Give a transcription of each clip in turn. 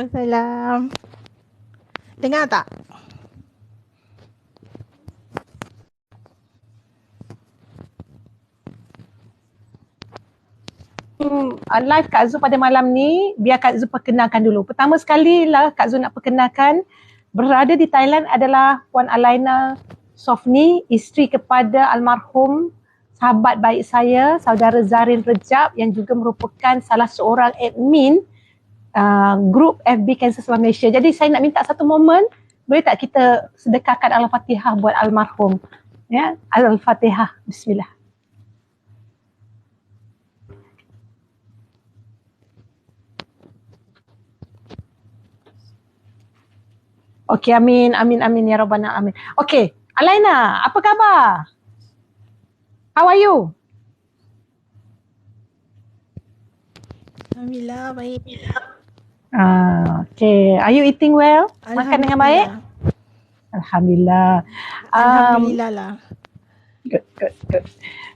Salam. Dengar tak? Live Kak Zu pada malam ni, biar Kak Zu perkenalkan dulu. Pertama sekali lah Kak Zu nak perkenalkan, berada di Thailand adalah Puan Alaina Sofni, isteri kepada almarhum sahabat baik saya, saudara Zarin Rejab, yang juga merupakan salah seorang admin grup FB Cancer Selama Malaysia. Jadi saya nak minta satu momen, boleh tak kita sedekahkan Al-Fatihah buat almarhum? Ya, Al-Fatihah. Bismillah. Okey, amin, amin, amin ya Rabbana, amin. Okey, Alaina, apa khabar? How are you? Alhamdulillah, baik. Okay, are you eating well? Makan dengan baik? Alhamdulillah. Alhamdulillah lah. Good, good, good.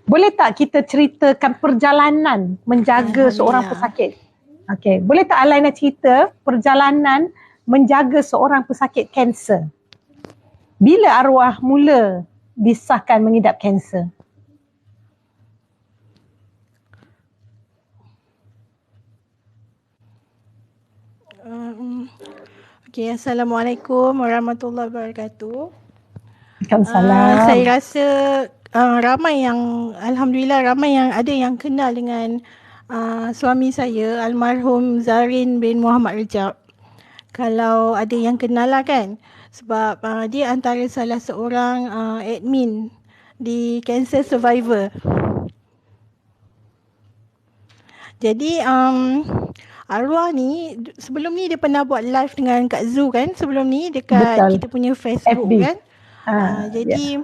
Boleh tak kita ceritakan perjalanan menjaga seorang pesakit? Okay, boleh tak Alaina cerita perjalanan menjaga seorang pesakit kanser? Bila arwah mula disahkan mengidap kanser? Okay, Assalamualaikum warahmatullahi wabarakatuh. Waalaikumsalam. Saya rasa ramai yang, Alhamdulillah ramai yang ada yang kenal dengan suami saya, almarhum Zarin bin Muhammad Rejab. Kalau ada yang kenal lah kan, sebab dia antara salah seorang admin di Cancer Survivor. Jadi arwah ni sebelum ni dia pernah buat live dengan Kak Zu kan, sebelum ni dekat Betul. kita punya Facebook FB. Kan. Jadi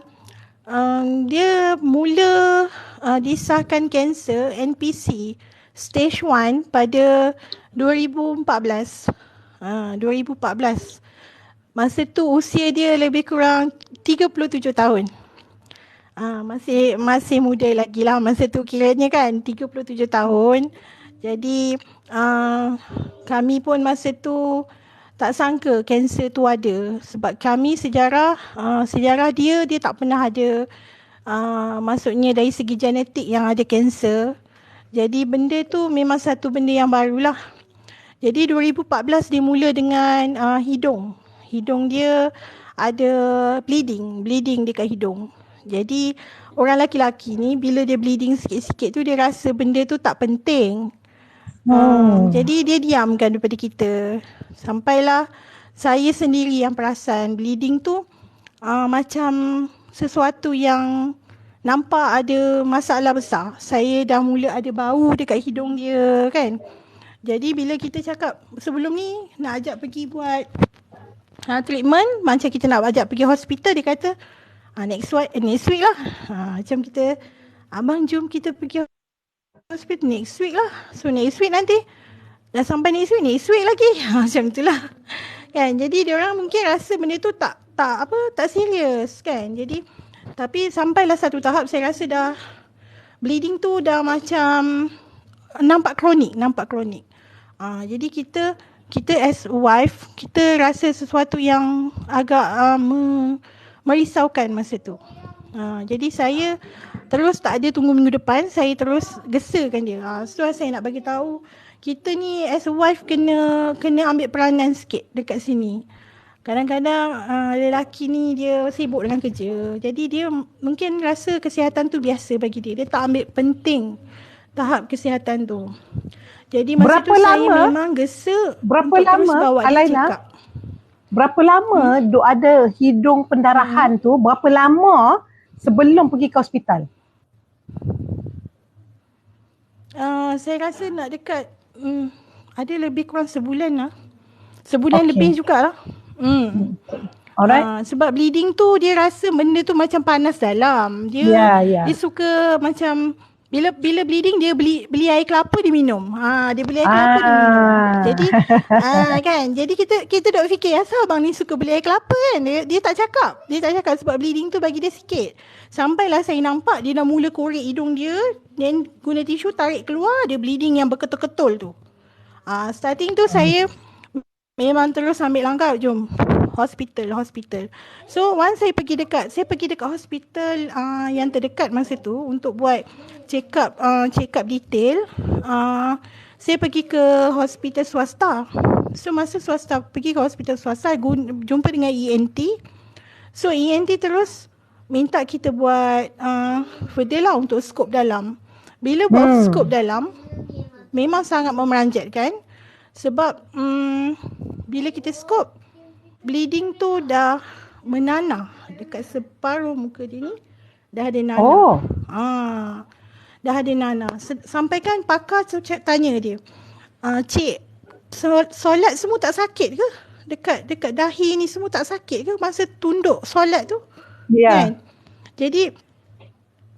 dia mula disahkan kanser NPC stage 1 pada 2014. 2014. Masa tu usia dia lebih kurang 37 tahun. Masih muda lagi lah masa tu kiranya kan, 37 tahun. Jadi kami pun masa tu tak sangka kanser tu ada, sebab kami sejarah dia tak pernah ada maksudnya dari segi genetik yang ada kanser. Jadi benda tu memang satu benda yang barulah. Jadi 2014 dia mula dengan hidung. Hidung dia ada bleeding dekat hidung. Jadi orang lelaki ni bila dia bleeding sikit-sikit tu dia rasa benda tu tak penting. Jadi dia diamkan daripada kita. Sampailah saya sendiri yang perasan bleeding tu macam sesuatu yang nampak ada masalah besar. Saya dah mula ada bau dekat hidung dia kan. Jadi bila kita cakap sebelum ni nak ajak pergi buat treatment, macam kita nak ajak pergi hospital, dia kata next week lah. Macam kita, abang jom kita pergi hospital next week lah. So next week nanti dah sampai next week lagi. Macam itulah. Kan, jadi dia orang mungkin rasa benda tu tak serius kan. Jadi tapi sampailah satu tahap saya rasa dah bleeding tu dah macam nampak kronik. Jadi kita as wife, kita rasa sesuatu yang agak merisaukan masa tu. Jadi saya terus tak ada tunggu minggu depan, saya terus gesakan dia. So saya nak bagi tahu kita ni as a wife kena ambil peranan sikit dekat sini. Kadang-kadang lelaki ni dia sibuk dengan kerja. Jadi dia mungkin rasa kesihatan tu biasa bagi dia. Dia tak ambil penting tahap kesihatan tu. Jadi masa tu saya memang gesa untuk terus bawa dia check up. Berapa lama duk ada hidung pendarahan tu, berapa lama sebelum pergi ke hospital? Saya rasa nak dekat ada lebih kurang sebulan lah. Sebulan lebih jugalah. Alright. Sebab bleeding tu dia rasa benda tu macam panas dalam. Dia suka macam bila bleeding dia beli air kelapa dia minum. Dia beli air kelapa dia minum. Jadi kan, jadi kita dok fikir asal abang ni suka beli air kelapa kan. Dia tak cakap. Sebab bleeding tu bagi dia sikit. Sampailah saya nampak dia dah mula korek hidung dia, then guna tisu tarik keluar, dia bleeding yang berketul-ketul tu. Starting tu saya memang terus ambil langkah, jom hospital. So once saya pergi dekat hospital yang terdekat masa tu untuk buat check up detail. Saya pergi ke hospital swasta. So masa pergi ke hospital swasta, jumpa dengan ENT. So ENT terus minta kita buat further lah untuk skop dalam. Bila buat skop dalam, memang sangat memeranjatkan. Sebab bila kita skop, bleeding tu dah menanah dekat separuh muka dia ni. Dah ada nanah. Dah ada nanah. Sampai kan pakar tu tanya dia, cik, solat semua tak sakit ke? Dekat dahi ni semua tak sakit ke masa tunduk solat tu? Kan? Jadi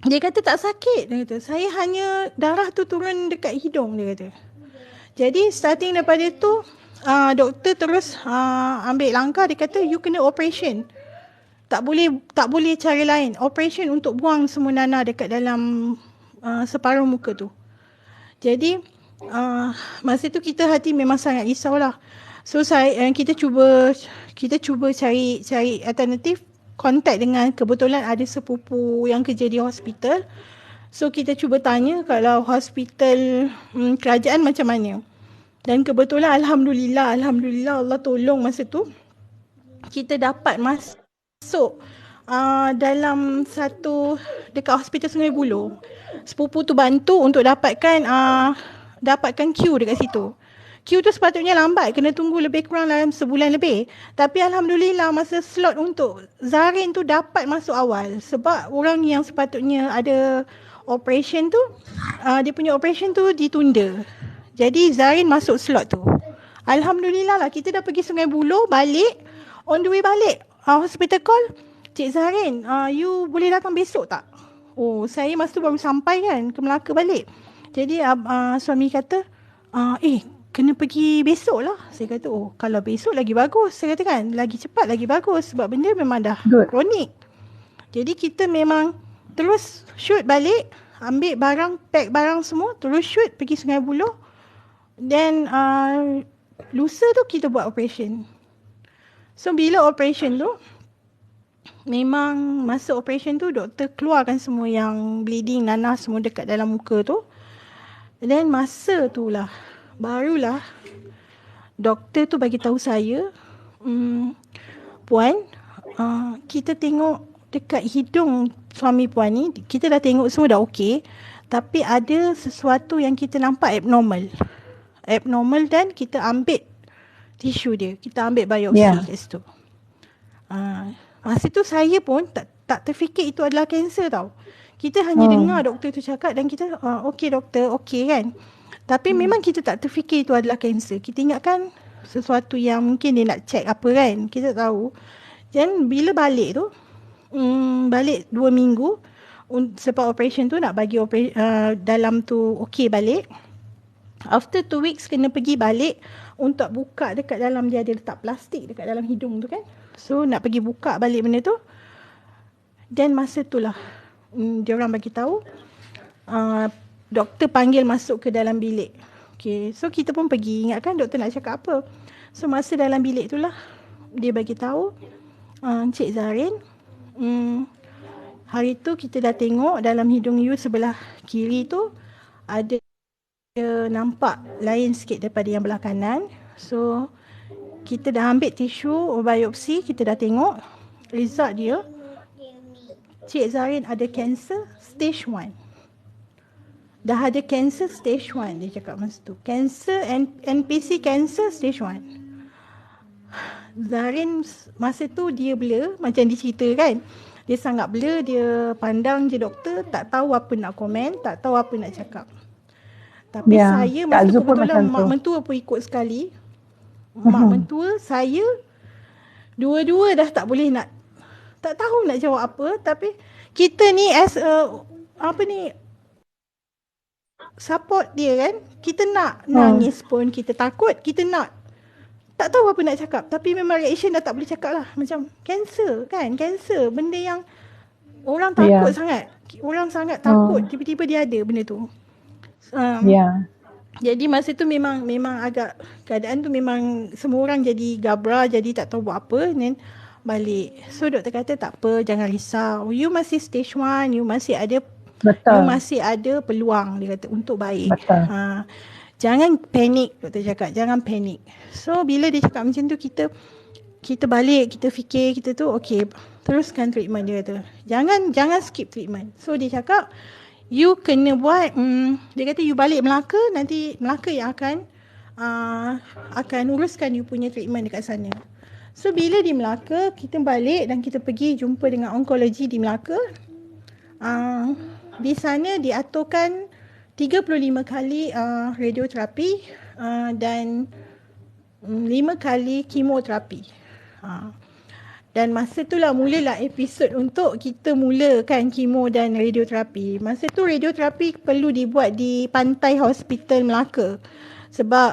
dia kata tak sakit. Dia kata saya hanya darah tu turun dekat hidung, dia kata. Jadi starting daripada tu doktor terus ambil langkah. Dia kata you kena operation. Tak boleh cara lain. Operation untuk buang semua nanah dekat dalam separuh muka tu. Jadi masa tu kita hati memang sangat risaulah. So kita cuba cari alternatif, kontak dengan, kebetulan ada sepupu yang kerja di hospital. So kita cuba tanya kalau hospital kerajaan macam mana. Dan kebetulan Alhamdulillah Allah tolong masa tu kita dapat masuk dalam satu dekat hospital Sungai Buloh. Sepupu tu bantu untuk dapatkan queue dekat situ. Queue tu sepatutnya lambat, kena tunggu lebih kurang dalam sebulan lebih. Tapi Alhamdulillah masa slot untuk Zarin tu dapat masuk awal. Sebab orang yang sepatutnya ada operation tu, dia punya operation tu ditunda. Jadi Zarin masuk slot tu. Alhamdulillah lah, kita dah pergi Sungai Buloh, balik. On the way balik, hospital call, Cik Zarin, you boleh datang besok tak? Oh, saya masa tu baru sampai kan ke Melaka balik. Jadi suami kata, kena pergi besok lah. Saya kata, oh kalau besok lagi bagus. Saya kata kan, lagi cepat lagi bagus. Sebab benda memang dah kronik. Jadi kita memang terus shoot balik, ambil barang, pack barang semua, terus shoot pergi Sungai Buloh. Dan lusa tu kita buat operation. So bila operation tu, memang masa operation tu doktor keluarkan semua yang bleeding, nanah semua dekat dalam muka tu. Dan masa tu lah, barulah doktor tu bagi tahu saya, puan, kita tengok dekat hidung suami puan ni, kita dah tengok semua dah okey, tapi ada sesuatu yang kita nampak abnormal dan kita ambil tisu dia, kita ambil biopsi kat situ. Masa tu saya pun tak terfikir itu adalah kanser tau. Kita hanya dengar doktor tu cakap dan kita okey doktor, okey kan. Tapi memang kita tak terfikir itu adalah kanser. Kita ingatkan sesuatu yang mungkin dia nak check apa kan, kita tahu. Dan bila balik tu, balik 2 minggu sebab operation tu nak bagi dalam tu okey balik. After 2 weeks kena pergi balik untuk buka dekat dalam, dia ada letak plastik dekat dalam hidung tu kan. So nak pergi buka balik benda tu. Dan masa tu lah dia orang bagi tahu, doktor panggil masuk ke dalam bilik. Okay, so kita pun pergi, ingatkan doktor nak cakap apa. So masa dalam bilik tu lah dia bagi tahu, Cik Zarin, hari tu kita dah tengok dalam hidung you sebelah kiri tu ada nampak lain sikit daripada yang belah kanan. So kita dah ambil tisu biopsi, kita dah tengok result dia, Cik Zarin ada kanser stage 1. Dah ada kanser stage 1, dia cakap masa tu. Kanser, NPC kanser stage 1. Zarin masa tu dia blur, macam dicerita kan. Dia sangat blur, dia pandang je doktor, tak tahu apa nak komen, tak tahu apa nak cakap. Tapi saya masa tu kebetulan mak mentua pun ikut sekali. Mak mentua, saya, dua-dua dah tak boleh nak, tak tahu nak jawab apa. Tapi kita ni as support dia kan. Kita nak nangis pun, kita takut, kita nak, tak tahu apa nak cakap. Tapi memang reaction dah tak boleh cakap lah. Macam kanser kan, kanser, benda yang orang takut sangat. Orang sangat takut, tiba-tiba dia ada benda tu. Jadi masa tu memang agak keadaan tu memang semua orang jadi gabra, jadi tak tahu buat apa, then balik. So doktor kata tak apa, jangan risau. You masih stage 1, you masih ada Betul. peluang, dia kata, untuk baik. Betul. Jangan panik, doktor cakap, jangan panik. So bila dia cakap macam tu, kita balik, kita fikir, kita tu okay, teruskan treatment, dia kata. Jangan skip treatment. So dia cakap you kena buat, dia kata you balik Melaka, nanti Melaka yang akan uruskan you punya treatment dekat sana. So bila di Melaka, kita balik dan kita pergi jumpa dengan onkologi di Melaka. Di sana diaturkan 35 kali radioterapi dan 5 kali kemoterapi. Dan masa tu lah mulalah episod untuk kita mulakan kemo dan radioterapi. Masa tu radioterapi perlu dibuat di Pantai Hospital Melaka. Sebab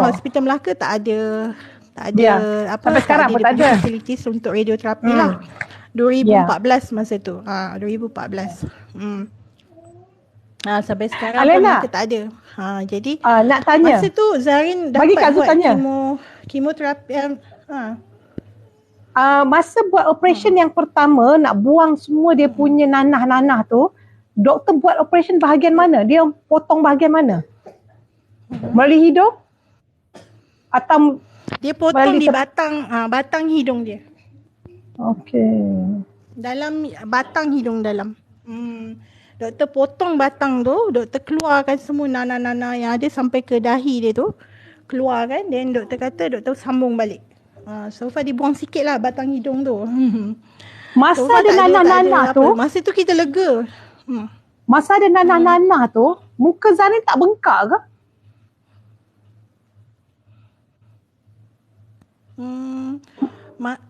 Hospital Melaka tak ada sampai sekarang pun tak ada facilities untuk radioterapi lah. 2014 masa tu. 2014. Sampai sekarang pun Melaka tak ada. Jadi nak tanya. Masa tu Zarin dapat buat kemoterapi. Masa buat operation yang pertama, nak buang semua dia punya nanah-nanah tu, doktor buat operation bahagian mana? Dia potong bahagian mana? Melalui hidung? Atau dia potong di batang hidung dia. Okey. Dalam batang hidung dalam. Doktor potong batang tu, doktor keluarkan semua nanah-nanah yang ada sampai ke dahi dia tu. Keluarkan, then doktor kata doktor sambung balik. So far dia buang sikit lah batang hidung tu. Masa ada nanah-nanah tu, masa tu kita lega. Masa ada nanah-nanah tu, muka Zarin tak bengkak ke?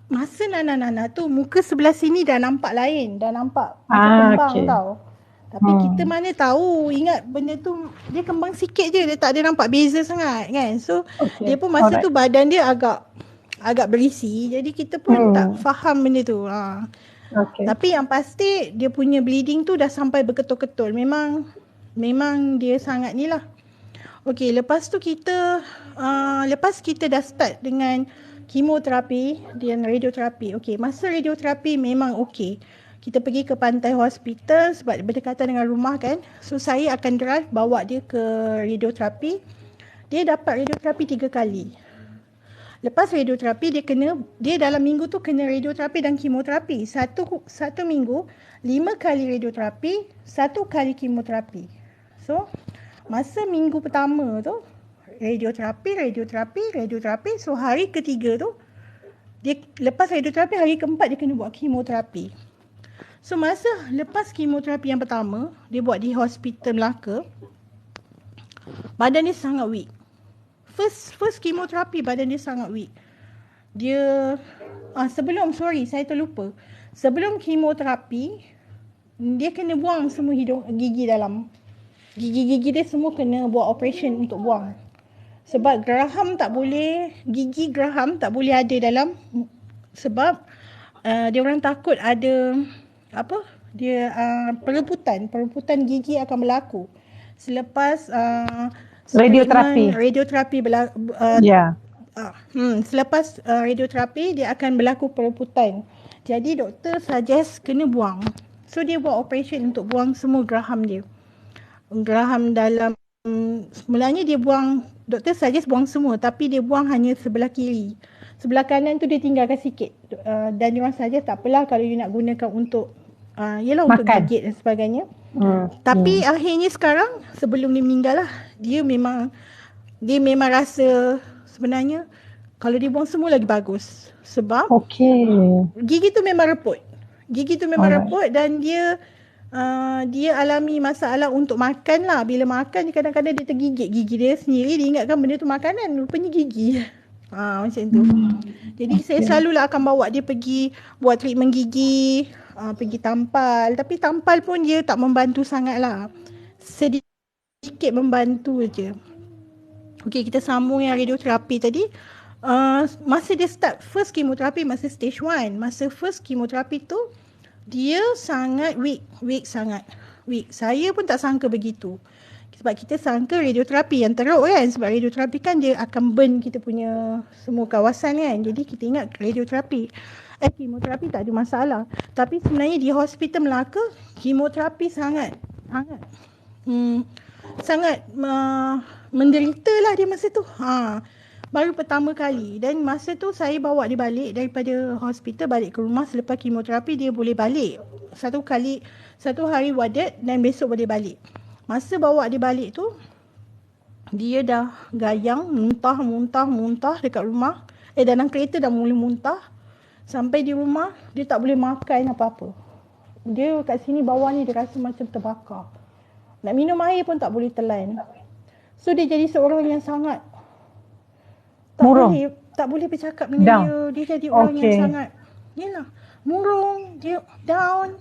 Masa nanah-nanah tu, muka sebelah sini dah nampak lain. Dah nampak kembang tau. Tapi kita mana tahu, ingat benda tu dia kembang sikit je, dia tak ada nampak beza sangat kan. So dia pun masa tu badan dia agak berisi, jadi kita pun tak faham benda tu. Tapi yang pasti dia punya bleeding tu dah sampai berketul-ketul. Memang dia sangat ni lah. Okey, lepas tu lepas kita dah start dengan kemoterapi dan radioterapi. Okey, masa radioterapi memang okey. Kita pergi ke Pantai Hospital sebab berdekatan dengan rumah kan. So saya akan drive bawa dia ke radioterapi. Dia dapat radioterapi 3 kali. Lepas radioterapi dia dalam minggu tu kena radioterapi dan kemoterapi. Satu minggu 5 kali radioterapi, 1 kali kemoterapi. So masa minggu pertama tu radioterapi. So hari ketiga tu dia lepas radioterapi, hari keempat dia kena buat kemoterapi. So masa lepas kemoterapi yang pertama dia buat di Hospital Melaka, badan dia sangat weak. First kemoterapi badan dia sangat weak. Dia saya terlupa. Sebelum kemoterapi dia kena buang semua gigi dalam. Gigi-gigi dia semua kena buat operation untuk buang. Sebab gigi geraham tak boleh ada dalam, sebab dia orang takut ada perebutan gigi akan berlaku selepas radioterapi selepas radioterapi dia akan berlaku perebutan. Jadi doktor suggest kena buang. So dia buat operation untuk buang semua geraham dia. Geraham dalam, semulanya doktor suggest buang semua, tapi dia buang hanya sebelah kiri. Sebelah kanan tu dia tinggalkan sikit. Dan dia orang suggest tak apalah kalau you nak gunakan untuk untuk gigit dan sebagainya. Tapi akhirnya sekarang, sebelum dia meninggal lah, dia memang rasa sebenarnya kalau dia buang semua lagi bagus. Sebab gigi tu memang reput. Dan dia alami masalah untuk makan lah. Bila makan kadang-kadang dia tergigit gigi dia sendiri. Dia ingatkan benda tu makanan, rupanya gigi. Macam tu. Jadi saya selalulah akan bawa dia pergi buat treatment gigi, pergi tampal. Tapi tampal pun dia tak membantu sangat lah. Sedikit membantu je. Okey, kita sambung yang radioterapi tadi. Masa dia start first kemoterapi, masa stage 1. Masa first kemoterapi tu dia sangat weak. Saya pun tak sangka begitu. Sebab kita sangka radioterapi yang teruk kan. Sebab radioterapi kan dia akan burn kita punya semua kawasan kan. Jadi kita ingat radioterapi. Kemoterapi tak ada masalah. Tapi sebenarnya di Hospital Melaka, kemoterapi sangat menderita lah dia masa tu. Baru pertama kali. Dan masa tu saya bawa dia balik daripada hospital balik ke rumah. Selepas kemoterapi dia boleh balik. Satu hari warded dan besok boleh balik. Masa bawa dia balik tu, dia dah gayang, muntah dekat rumah. Dalam kereta dah mula muntah. Sampai di rumah, dia tak boleh makan apa-apa. Dia kat sini bawah ni dia rasa macam terbakar. Nak minum air pun tak boleh telan. So dia jadi seorang yang sangat tak boleh bercakap dengan dia. Dia jadi orang yang sangat murung, dia down.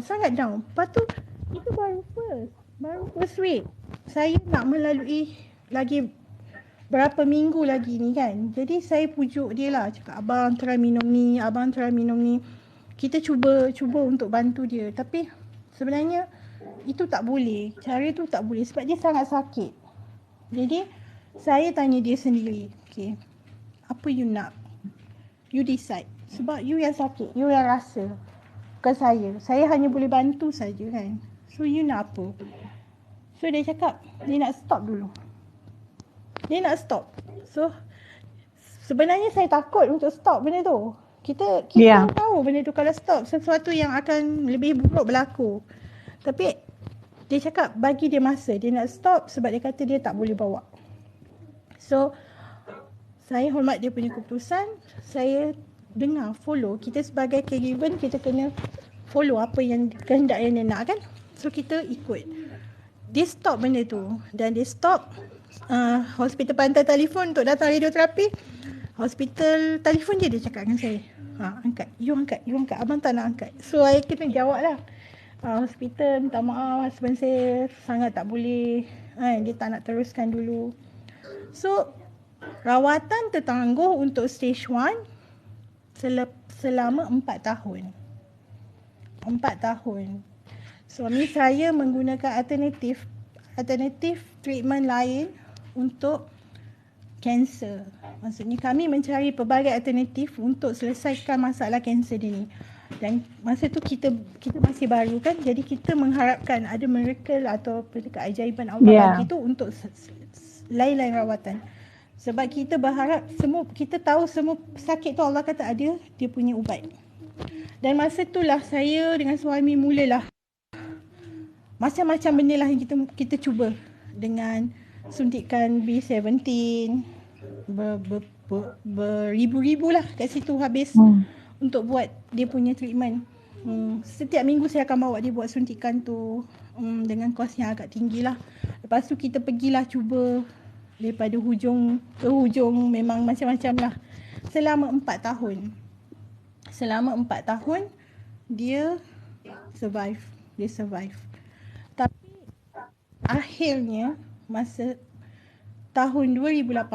Sangat down. Lepas tu itu baru first week. Saya nak melalui lagi berapa minggu lagi ni kan. Jadi saya pujuk dia lah, cakap abang try minum ni. Kita cuba untuk bantu dia. Tapi sebenarnya itu tak boleh. Cara tu tak boleh sebab dia sangat sakit. Jadi saya tanya dia sendiri, okay, apa you nak? You decide. Sebab you yang sakit, you yang rasa. Bukan saya. Saya hanya boleh bantu saja kan. So you nak apa? So dia cakap dia nak stop dulu. So sebenarnya saya takut untuk stop benda tu. Kita tahu benda tu kalau stop sesuatu yang akan lebih buruk berlaku. Tapi dia cakap bagi dia masa. Dia nak stop sebab dia kata dia tak boleh bawa. So saya hormat dia punya keputusan. Saya dengar, follow. Kita sebagai caregiver kita kena follow apa yang kehendak yang dia nak kan. So kita ikut. Dia stop benda tu. Dan dia stop hospital pantai telefon untuk datang radioterapi. Hospital telefon je dia cakap dengan saya, angkat. You angkat. Abang tak nak angkat. So saya kena jawab lah. Hospital minta maaf, husband saya sangat tak boleh. Dia tak nak teruskan dulu. So rawatan tertangguh untuk stage 1 selama 4 tahun. 4 tahun. Suami saya menggunakan alternatif treatment lain untuk kanser. Maksudnya kami mencari pelbagai alternatif untuk selesaikan masalah kanser dia ni. Dan masa tu kita masih baru kan. Jadi kita mengharapkan ada miracle atau keajaiban Allah bagi tu untuk lain-lain rawatan. Sebab kita berharap kita tahu semua sakit tu Allah kata ada dia punya ubat. Dan masa itulah saya dengan suami mulalah macam-macam benda lah yang kita cuba dengan suntikan B17 beribu-ribu lah kat situ habis untuk buat dia punya treatment. Setiap minggu saya akan bawa dia buat suntikan tu dengan kos yang agak tinggi lah. Lepas tu kita pergilah cuba daripada hujung ke hujung, memang macam-macam lah. Selama 4 tahun. Dia survive. Tapi akhirnya masa tahun 2018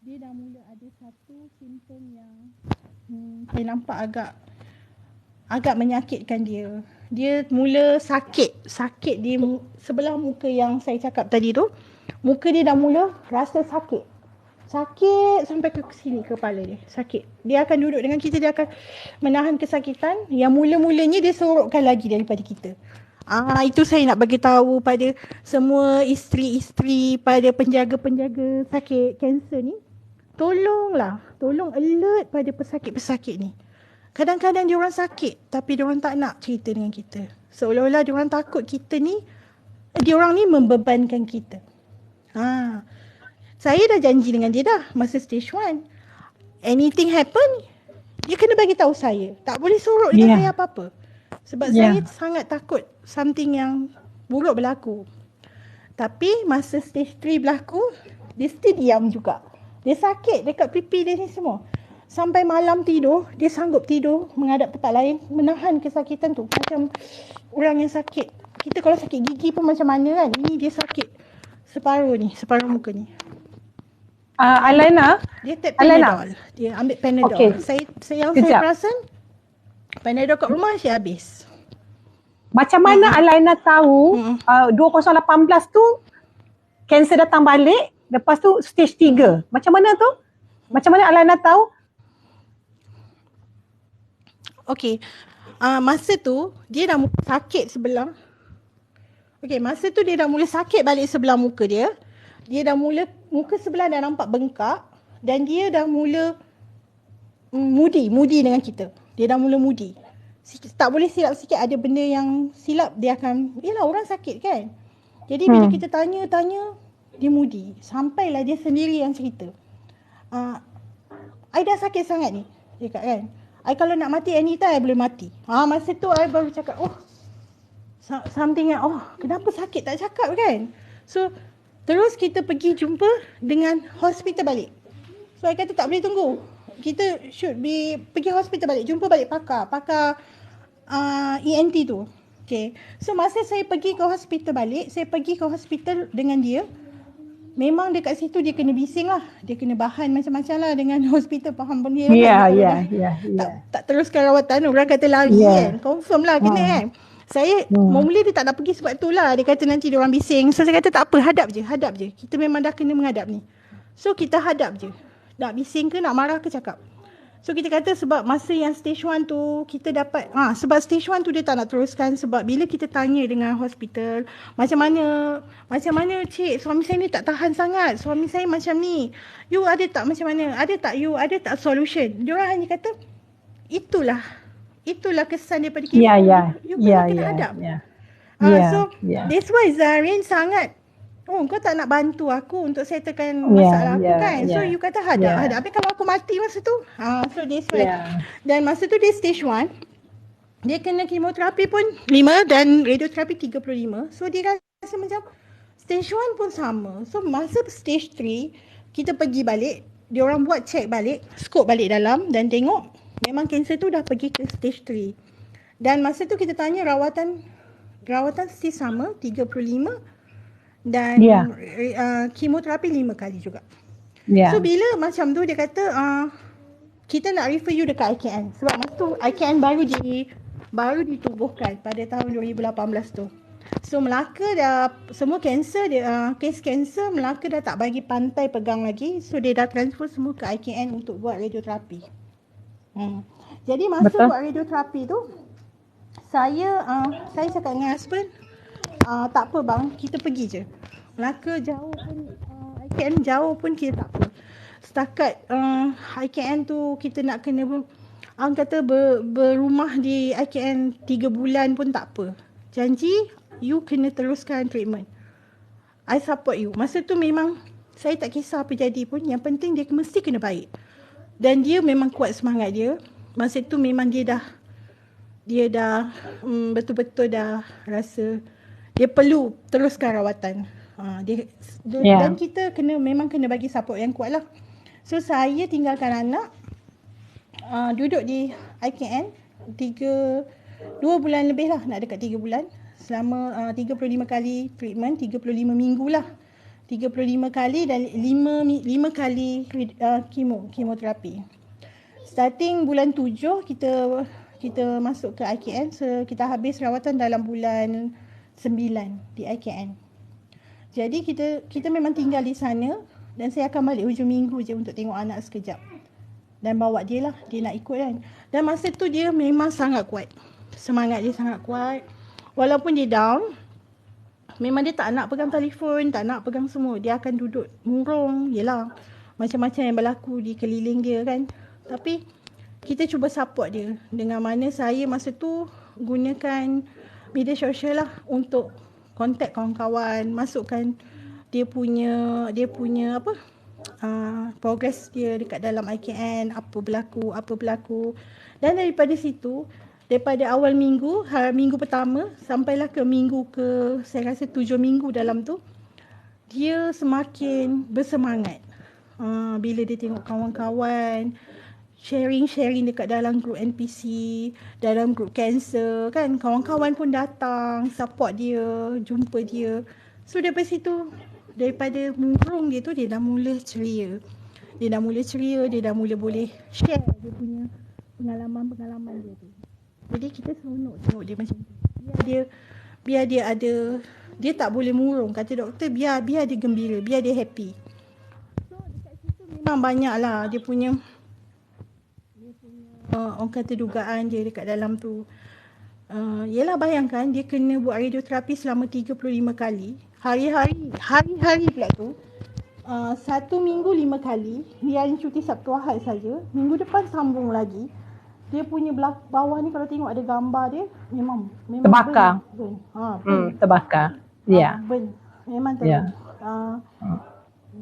dia dah mula ada satu simptom yang saya nampak agak menyakitkan dia. Dia mula sakit di sebelah muka yang saya cakap tadi tu. Muka dia dah mula rasa sakit sampai ke sini kepala dia sakit. Dia akan duduk dengan kita, dia akan menahan kesakitan yang mula-mulanya dia sorokkan lagi daripada kita. Itu saya nak bagi tahu pada semua isteri-isteri, pada penjaga-penjaga sakit kanser ni. Tolong alert pada pesakit-pesakit ni. Kadang-kadang diorang sakit tapi diorang tak nak cerita dengan kita. Seolah-olah diorang takut kita ni, diorang ni membebankan kita. Saya dah janji dengan dia dah masa stage 1. Anything happen, dia kena bagi tahu saya. Tak boleh sorok dengan saya apa-apa. Sebab saya sangat takut something yang buruk berlaku. Tapi masa stage 3 berlaku, dia still diam juga. Dia sakit dekat pipi dia ni semua. Sampai malam tidur, dia sanggup tidur menghadap tempat lain, menahan kesakitan tu. Macam orang yang sakit. Kita kalau sakit gigi pun macam mana kan. Ini dia sakit separuh muka ni. Alaina, dia take Panadol. Dia ambil Panadol. Okay. Saya perasan Panadol kat rumah saya habis. Macam mana Alaina tahu 2018 tu kanser datang balik, lepas tu stage 3. Macam mana tu? Macam mana Alaina tahu? Okey. Masa tu dia dah mula sakit sebelah. Okey, masa tu dia dah mula sakit balik sebelah muka dia. Dia dah mula muka sebelah dah nampak bengkak dan dia dah mula moody dengan kita. Dia dah mula moody. Tak boleh silap sikit, ada benda yang silap dia akan, yelah orang sakit kan. Jadi bila kita tanya dia moody. Sampailah dia sendiri yang cerita. I dah sakit sangat ni. Dia cakap kan. I kalau nak mati anytime I boleh mati. Masa tu I baru cakap, something yang, kenapa sakit tak cakap kan. So terus kita pergi jumpa dengan hospital balik. So I kata tak boleh tunggu. Kita should be pergi hospital balik, jumpa balik pakar ENT tu. Okay. So masa saya pergi ke hospital balik, saya pergi ke hospital dengan dia. Memang dekat situ dia kena bising lah. Dia kena bahan macam-macam lah dengan hospital, faham pun dia. Tak teruskan rawatan, orang kata lagi kan. Confirm lah kena kan. Saya mula dia tak nak pergi sebab tu lah. Dia kata nanti dia orang bising. So saya kata tak apa, hadap je. Kita memang dah kena menghadap ni. So kita hadap je. Nak bising ke, nak marah ke, cakap. So kita kata sebab masa yang stage 1 tu kita dapat, sebab stage 1 tu dia tak nak teruskan. Sebab bila kita tanya dengan hospital, macam mana cik, suami saya ni tak tahan sangat, suami saya macam ni, you ada tak macam mana, ada tak solution. Dia orang hanya kata itulah kesan daripada kita. You kena hadap. So that's why Zarin sangat, kau tak nak bantu aku untuk settlekan masalah aku kan. So you kata hadap. Tapi kalau aku mati masa tu, so that's why. Dan masa tu dia stage 1, dia kena kemoterapi pun 5 dan radioterapi 35. So dia rasa macam stage 1 pun sama. So masa stage 3 kita pergi balik, dia orang buat check balik, scope balik dalam dan tengok memang kanser tu dah pergi ke stage 3. Dan masa tu kita tanya rawatan still sama 35 dan kemoterapi 5 kali juga. So bila macam tu dia kata kita nak refer you dekat IKN. Sebab masa tu IKN baru ditubuhkan pada tahun 2018 tu. So Melaka dah semua kanser dia, kes kanser Melaka dah tak bagi pantai pegang lagi. So dia dah transfer semua ke IKN untuk buat radioterapi. Jadi masa buat radioterapi tu saya cakap dengan husband, tak apa bang, kita pergi je. Melaka jauh pun, IKN jauh pun kita tak apa. Setakat IKN tu kita nak kena berumah di IKN 3 bulan pun tak apa. Janji you kena teruskan treatment. I support you. Masa tu memang saya tak kisah apa jadi pun, yang penting dia mesti kena baik. Dan dia memang kuat semangat dia. Masa tu memang dia dah betul-betul dah rasa dia perlu teruskan rawatan. Dan kita memang kena bagi support yang kuat lah. So saya tinggalkan anak, duduk di IKN 2 bulan lebih lah, nak dekat 3 bulan. Selama 35 kali treatment, 35 minggu lah. 35 kali dan 5 kali kemoterapi. Starting bulan 7 kita masuk ke IKN. So kita habis rawatan dalam bulan 9 di IKN. Jadi kita memang tinggal di sana dan saya akan balik hujung minggu je untuk tengok anak sekejap. Dan bawa dia lah, dia nak ikut kan. Dan masa tu dia memang sangat kuat. Semangat dia sangat kuat. Walaupun dia down, memang dia tak nak pegang telefon, tak nak pegang semua. Dia akan duduk murung, yelah. Macam-macam yang berlaku di keliling dia kan. Tapi kita cuba support dia. Dengan mana saya masa tu gunakan media sosial lah untuk kontak kawan-kawan, masukkan dia punya progress dia dekat dalam IKN, apa berlaku. Dan daripada situ, daripada awal minggu, minggu pertama sampailah ke minggu ke, saya rasa 7 minggu dalam tu, dia semakin bersemangat. Bila dia tengok kawan-kawan sharing dekat dalam grup NPC, dalam grup kanser kan, kawan-kawan pun datang support dia, jumpa dia. So daripada situ, daripada murung dia tu, dia dah mula ceria. Dia dah mula boleh share dia punya pengalaman dia tu. Jadi kita seronok tengok dia macam tu. biar dia ada, dia tak boleh murung, kata doktor, biar dia gembira, biar dia happy. So dekat situ memang banyak lah dia punya orang kata dugaan dia dekat dalam tu. Yelah, bayangkan dia kena buat radioterapi selama 35 kali. Hari-hari pula tu. 1 minggu 5 kali. Dia hanya cuti Sabtu Ahad saja. Minggu depan sambung lagi. Dia punya bawah ni kalau tengok ada gambar dia, memang terbakar. Burn. Terbakar. Ya. Burn. Memang Ya.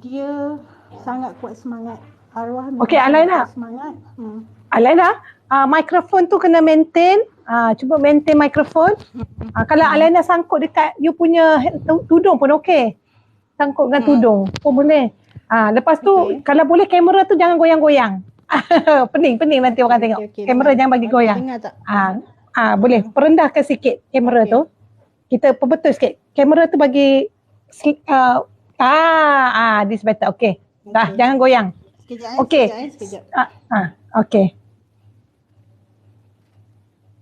Dia sangat kuat semangat. Arwah memang Alaina. kuat semangat. Alaina, mikrofon tu kena maintain. Cuba maintain mikrofon. Kalau Alaina sangkut dekat you punya tudung pun okey. Sangkut dengan tudung pun boleh. Lepas tu kalau boleh kamera tu jangan goyang-goyang. Pening nanti orang tengok. Kamera jangan bagi goyang. Dengar tak? Boleh perendahkan sikit kamera tu. Kita perbetul sikit. Kamera tu bagi this better. Okey. Dah, jangan goyang. Okey. Okey.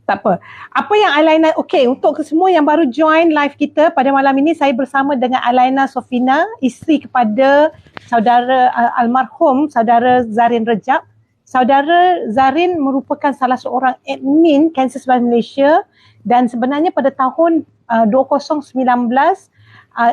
Tak apa. Apa yang Alaina, untuk semua yang baru join live kita pada malam ini, saya bersama dengan Alaina Sofina, isteri kepada saudara almarhum saudara Zarin Rejab. Saudara Zarin merupakan salah seorang admin Kanser Sebelah Malaysia dan sebenarnya pada tahun 2019,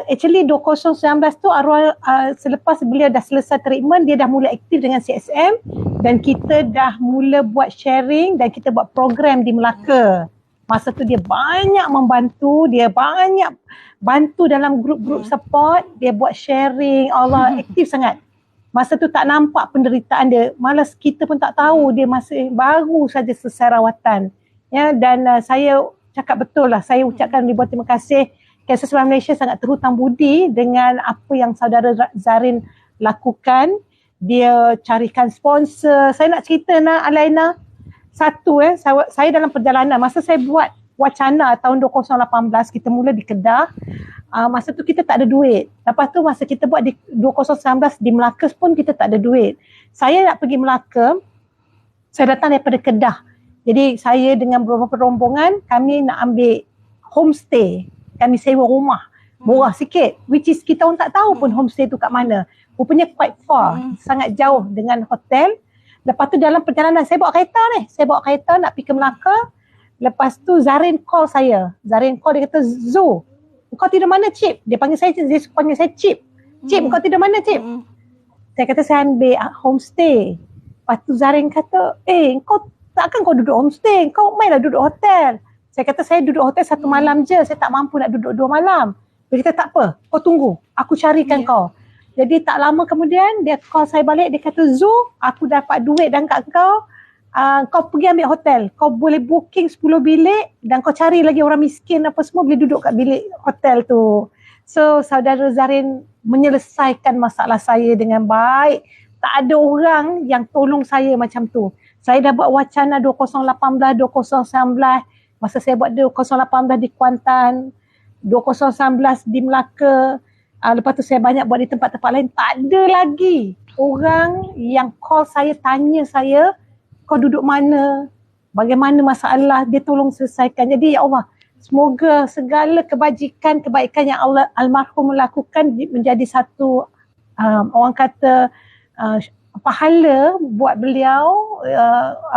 actually 2019 tu arwah selepas beliau dah selesai treatment, dia dah mula aktif dengan CSM dan kita dah mula buat sharing dan kita buat program di Melaka. Masa tu dia banyak membantu, dia banyak bantu dalam grup-grup support, dia buat sharing, Allah aktif sangat. Masa tu tak nampak penderitaan dia, malas kita pun tak tahu dia masih baru saja selesai rawatan. Ya, dan saya cakap betul lah, saya ucapkan ribuan terima kasih. Kanser Sebelah Malaysia sangat terhutang budi dengan apa yang saudara Zarin lakukan. Dia carikan sponsor. Saya nak cerita Alaina, saya dalam perjalanan, masa saya buat wacana tahun 2018, kita mula di Kedah. Masa tu kita tak ada duit. Lepas tu masa kita buat di 2019 di Melaka pun kita tak ada duit. Saya nak pergi Melaka, saya datang daripada Kedah. Jadi saya dengan beberapa rombongan, kami nak ambil homestay. Kami sewa rumah, murah sikit. Which is kita orang tak tahu pun homestay tu kat mana. Rupanya quite far, sangat jauh dengan hotel. Lepas tu dalam perjalanan, saya bawa kereta nak pergi ke Melaka. Lepas tu Zarin call saya. Zarin call, dia kata, Zo, kau tidur mana Cip? Dia panggil saya Cip. Cip, kau tidur mana Cip? Saya kata saya ambil homestay. Lepas tu Zarin kata, kau takkan kau duduk homestay, kau mainlah duduk hotel. Saya kata saya duduk hotel 1 malam je, saya tak mampu nak duduk 2 malam. Dia kata tak apa, kau tunggu, aku carikan kau. Jadi tak lama kemudian dia call saya balik, dia kata Zo, aku dapat duit dan kat kau, kau pergi ambil hotel, kau boleh booking 10 bilik dan kau cari lagi orang miskin apa semua boleh duduk kat bilik hotel tu. So saudara Zarin menyelesaikan masalah saya dengan baik. Tak ada orang yang tolong saya macam tu. Saya dah buat wacana 2018, 2019, masa saya buat 2018 di Kuantan, 2019 di Melaka, lepas tu saya banyak buat di tempat-tempat lain. Tak ada lagi orang yang call saya, tanya saya, kau duduk mana, bagaimana masalah, dia tolong selesaikan. Jadi ya Allah, semoga segala kebaikan yang Allah almarhum melakukan menjadi satu orang kata pahala buat beliau,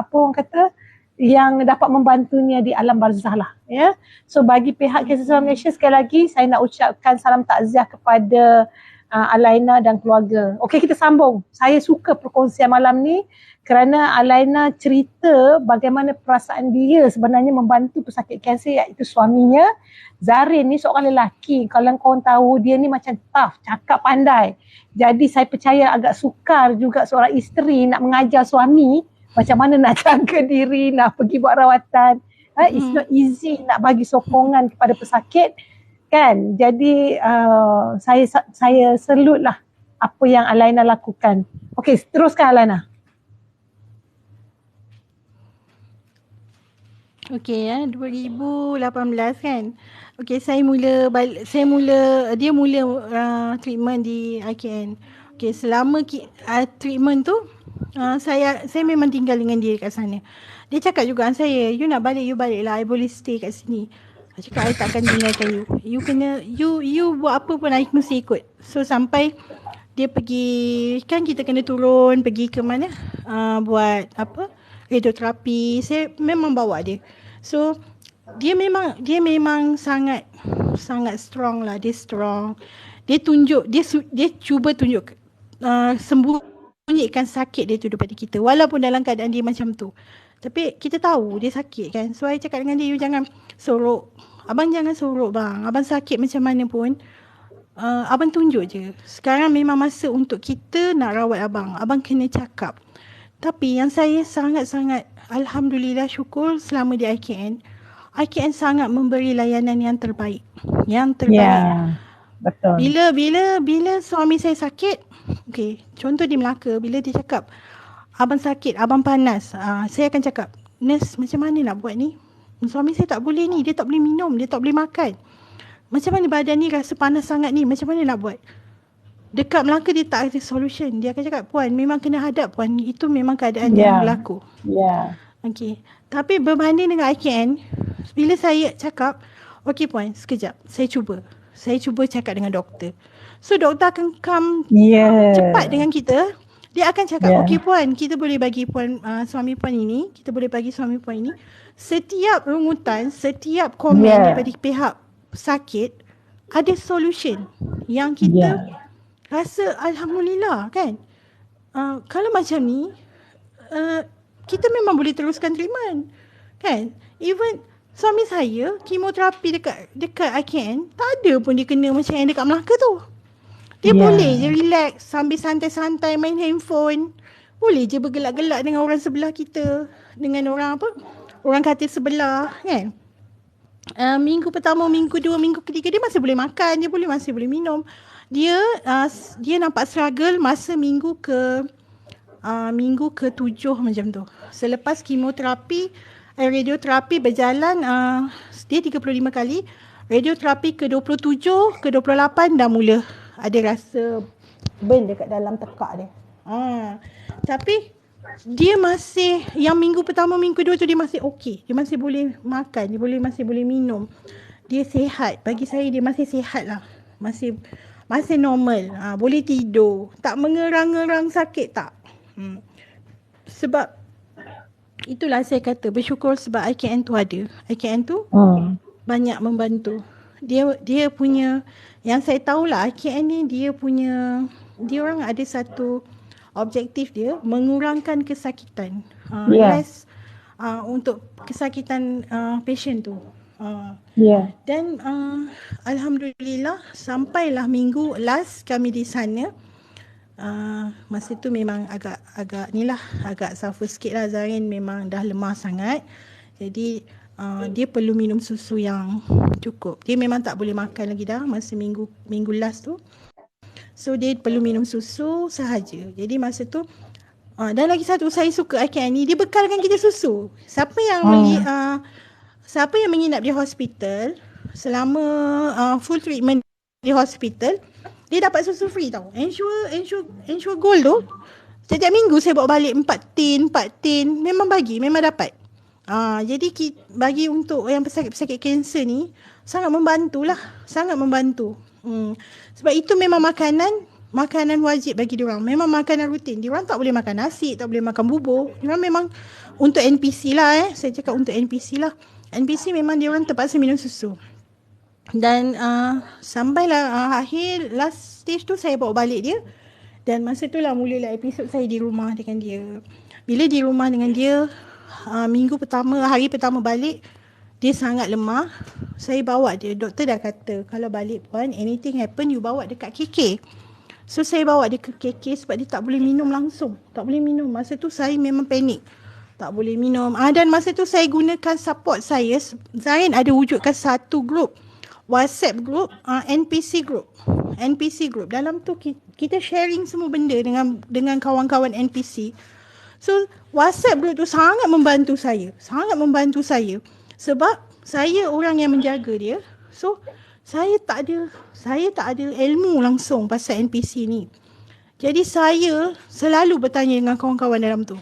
orang kata yang dapat membantunya di alam barzah lah, ya. So bagi pihak Kanser Sebelah Malaysia, sekali lagi saya nak ucapkan salam takziah kepada Alaina dan keluarga. Okey, kita sambung. Saya suka perkongsian malam ni kerana Alaina cerita bagaimana perasaan dia sebenarnya membantu pesakit kanser, iaitu suaminya. Zarin ni seorang lelaki, kalau korang tahu dia ni macam tough, cakap pandai. Jadi saya percaya agak sukar juga seorang isteri nak mengajar suami macam mana nak jaga diri, nak pergi buat rawatan. It's not easy nak bagi sokongan kepada pesakit, kan. Jadi saya salute lah apa yang Alaina lakukan. Okey, teruskan Alaina. Okey, 2018 kan. Okey, dia mula treatment di IKN. Okey, selama treatment tu saya memang tinggal dengan dia kat sana. Dia cakap juga dengan saya, you nak balik, you balik lah, I boleh stay kat sini. Saya cakap, I takkan tinggalkan you. You kena, you buat apa pun I mesti ikut. So sampai dia pergi, kan kita kena turun pergi ke mana, buat apa, radioterapi. Saya memang bawa dia. So dia memang sangat strong lah. Dia strong. Dia tunjuk, dia cuba tunjuk sembunyikan sakit dia tu daripada kita, walaupun dalam keadaan dia macam tu. Tapi kita tahu dia sakit kan. So I cakap dengan dia, you jangan sorok. Abang jangan sorok bang. Abang sakit macam mana pun, abang tunjuk je. Sekarang memang masa untuk kita nak rawat abang. Abang kena cakap. Tapi yang saya sangat-sangat alhamdulillah syukur selama di IKN sangat memberi layanan yang terbaik. Yang terbaik. Ya, betul. Bila suami saya sakit, okey, contoh di Melaka, bila dia cakap abang sakit, abang panas, saya akan cakap, nurse macam mana nak buat ni? Suami saya tak boleh ni, dia tak boleh minum, dia tak boleh makan. Macam mana badan ni rasa panas sangat ni, macam mana nak buat? Dekat Melaka dia tak ada solution. Dia akan cakap, puan memang kena hadap puan, itu memang keadaan yang berlaku. Ya. Okey. Tapi berbanding dengan IKN, bila saya cakap, okey puan, sekejap, saya cuba cakap dengan doktor. So doktor akan come cepat dengan kita. Dia akan cakap, okey puan, kita boleh bagi puan, suami puan ini, kita boleh bagi suami puan ini. Setiap rungutan, setiap komen daripada pihak sakit, ada solution yang kita rasa alhamdulillah kan. Kalau macam ni, kita memang boleh teruskan treatment kan. Even suami saya kemoterapi dekat IKN, tak ada pun dia kena macam yang dekat Melaka tu. Dia boleh je relax sambil santai-santai main handphone. Boleh je bergelak-gelak dengan orang sebelah kita, dengan orang orang katil sebelah kan. Minggu pertama, minggu kedua, minggu ketiga dia masih boleh makan, dia masih boleh minum. Dia nampak struggle masa minggu ke-7 macam tu. Selepas kemoterapi, radioterapi berjalan, dia 35 kali. Radioterapi ke-27, ke-28 dah mula ada rasa burn dekat dalam tekak dia. Tapi dia masih, yang minggu pertama, minggu kedua tu dia masih okey. Dia masih boleh makan, dia masih boleh minum. Dia sihat. Bagi saya dia masih sihat lah. Masih normal. Boleh tidur. Tak mengerang-ngerang sakit tak. Sebab itulah saya kata bersyukur sebab IKN tu ada. IKN tu banyak membantu. Dia punya, yang saya tahulah IKN ni dia orang ada satu objektif dia, mengurangkan kesakitan. Less untuk kesakitan patient tu. Dan alhamdulillah sampailah minggu last kami di sana. Masa tu memang agak suffer sikit lah. Zarin memang dah lemah sangat. Jadi dia perlu minum susu yang cukup. Dia memang tak boleh makan lagi dah masa minggu last tu. So dia perlu minum susu sahaja. Jadi masa tu dan lagi satu saya suka IKN ni, dia bekalkan kita susu. Siapa yang menginap di hospital selama full treatment di hospital, dia dapat susu free tau. Ensure Gold tu setiap minggu saya bawa balik 4 tin memang dapat. Jadi bagi untuk yang pesakit kanser ni sangat membantu. Sebab itu memang makanan wajib bagi diorang. Memang makanan rutin. Diorang tak boleh makan nasi, tak boleh makan bubur. Diorang memang untuk NPC lah saya cakap untuk NPC lah. NPC memang diorang terpaksa minum susu. Dan sampailah akhir last stage tu saya bawa balik dia. Dan masa tu lah mulalah episod saya di rumah dengan dia. Bila di rumah dengan dia, hari pertama balik, dia sangat lemah. Saya bawa dia, doktor dah kata kalau balik puan, anything happen you bawa dekat KK. So saya bawa dia ke KK sebab dia tak boleh minum langsung. Tak boleh minum. Masa tu saya memang panik. Tak boleh minum. Dan masa tu saya gunakan support saya. Zain ada wujudkan satu group, WhatsApp group, NPC group. Dalam tu kita sharing semua benda dengan kawan-kawan NPC. So WhatsApp group tu sangat membantu saya. Sebab saya orang yang menjaga dia. So saya tak ada ilmu langsung pasal NPC ni. Jadi saya selalu bertanya dengan kawan-kawan dalam tu.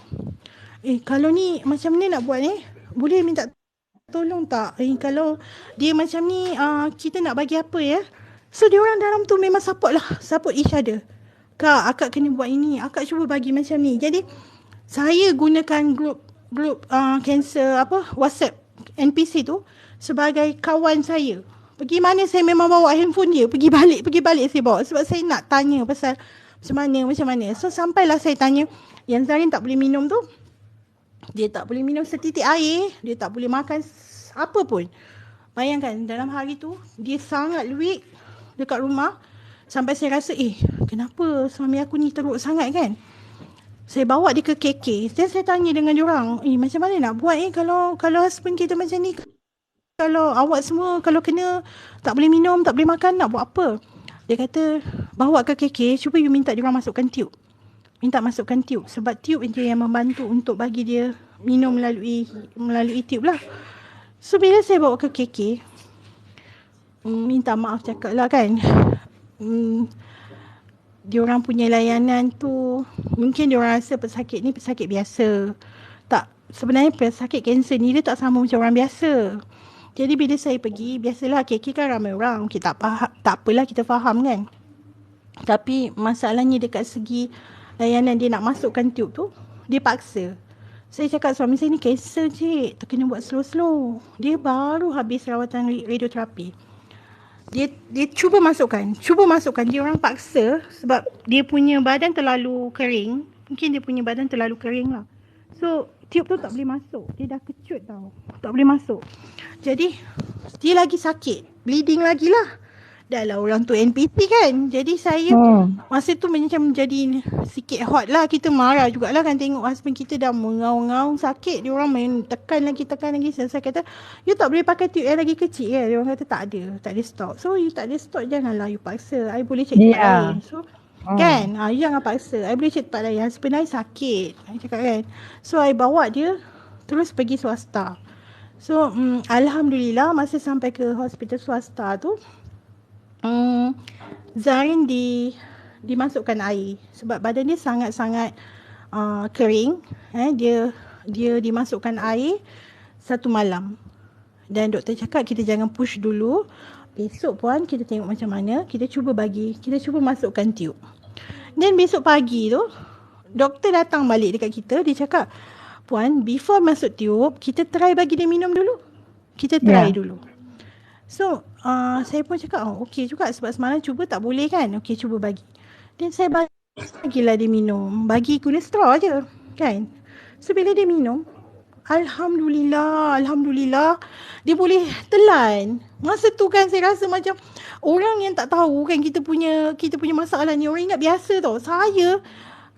Kalau ni macam ni nak buat ni, boleh minta tolong tak kalau dia macam ni kita nak bagi apa ya. So dia orang dalam tu memang support each other. Kak, akak kena buat ini, akak cuba bagi macam ni. Jadi saya gunakan grup cancer WhatsApp NPC tu sebagai kawan saya. Pergi mana saya memang bawa handphone dia, pergi balik saya bawa sebab saya nak tanya pasal macam mana. So sampailah saya tanya, yang Zarin tak boleh minum tu, dia tak boleh minum setitik air, dia tak boleh makan apa pun. Bayangkan dalam hari tu dia sangat weak dekat rumah, sampai saya rasa kenapa suami aku ni teruk sangat kan. Saya bawa dia ke KK. Dan saya tanya dengan diorang, macam mana nak buat kalau husband kita macam ni, kalau awak semua kalau kena tak boleh minum, tak boleh makan, nak buat apa? Dia kata, bawa ke KK, cuba you minta diorang masukkan tube. Sebab tube je yang membantu untuk bagi dia minum melalui tube lah. So bila saya bawa ke KK, minta maaf cakap lah kan, diorang punya layanan tu, mungkin diorang rasa pesakit ni pesakit biasa. Tak, sebenarnya pesakit kanser ni dia tak sama macam orang biasa. Jadi bila saya pergi, biasalah KK kan ramai orang, kita tak apalah, kita faham kan. Tapi masalahnya dekat segi layanan dia nak masukkan tube tu, dia paksa. Saya cakap, suami saya ni kanser cik, tak kena buat slow-slow. Dia baru habis rawatan radioterapi. Dia cuba masukkan. Dia orang paksa sebab dia punya badan terlalu kering. Mungkin dia punya badan terlalu kering lah. So tube tu tak boleh masuk. Dia dah kecut tau, tak boleh masuk. Jadi dia lagi sakit, bleeding lagi lah. Dah lah orang tu NPT kan. Jadi saya masa tu macam jadi sikit hot lah. Kita marah jugalah kan tengok husband kita dah mengaung-ngaung sakit. Dia orang main tekan lagi. Saya kata, you tak boleh pakai tube yang lagi kecil kan. Dia orang kata tak ada stok. So you tak ada stok, janganlah you paksa. I boleh cek tempat lain. So kan, you jangan paksa. I boleh cek tempat lain. Husband I sakit, I cakap kan. So I bawa dia terus pergi swasta. So Alhamdulillah masa sampai ke hospital swasta tu, Zarin dimasukkan air sebab badan dia sangat-sangat kering. Dia dimasukkan air 1 malam. Dan doktor cakap kita jangan push dulu. Besok puan kita tengok macam mana, kita cuba masukkan tube. Dan besok pagi tu doktor datang balik dekat kita, dia cakap, puan, before masuk tube kita try bagi dia minum dulu. Dulu. So saya pun cakap okey juga sebab semalam cuba tak boleh kan. Okey, cuba bagi. Dan saya bagilah dia minum. Bagi guna straw je kan. So bila dia minum, Alhamdulillah dia boleh telan. Masa tu kan saya rasa macam orang yang tak tahu kan kita punya masalah ni, orang ingat biasa tau. Saya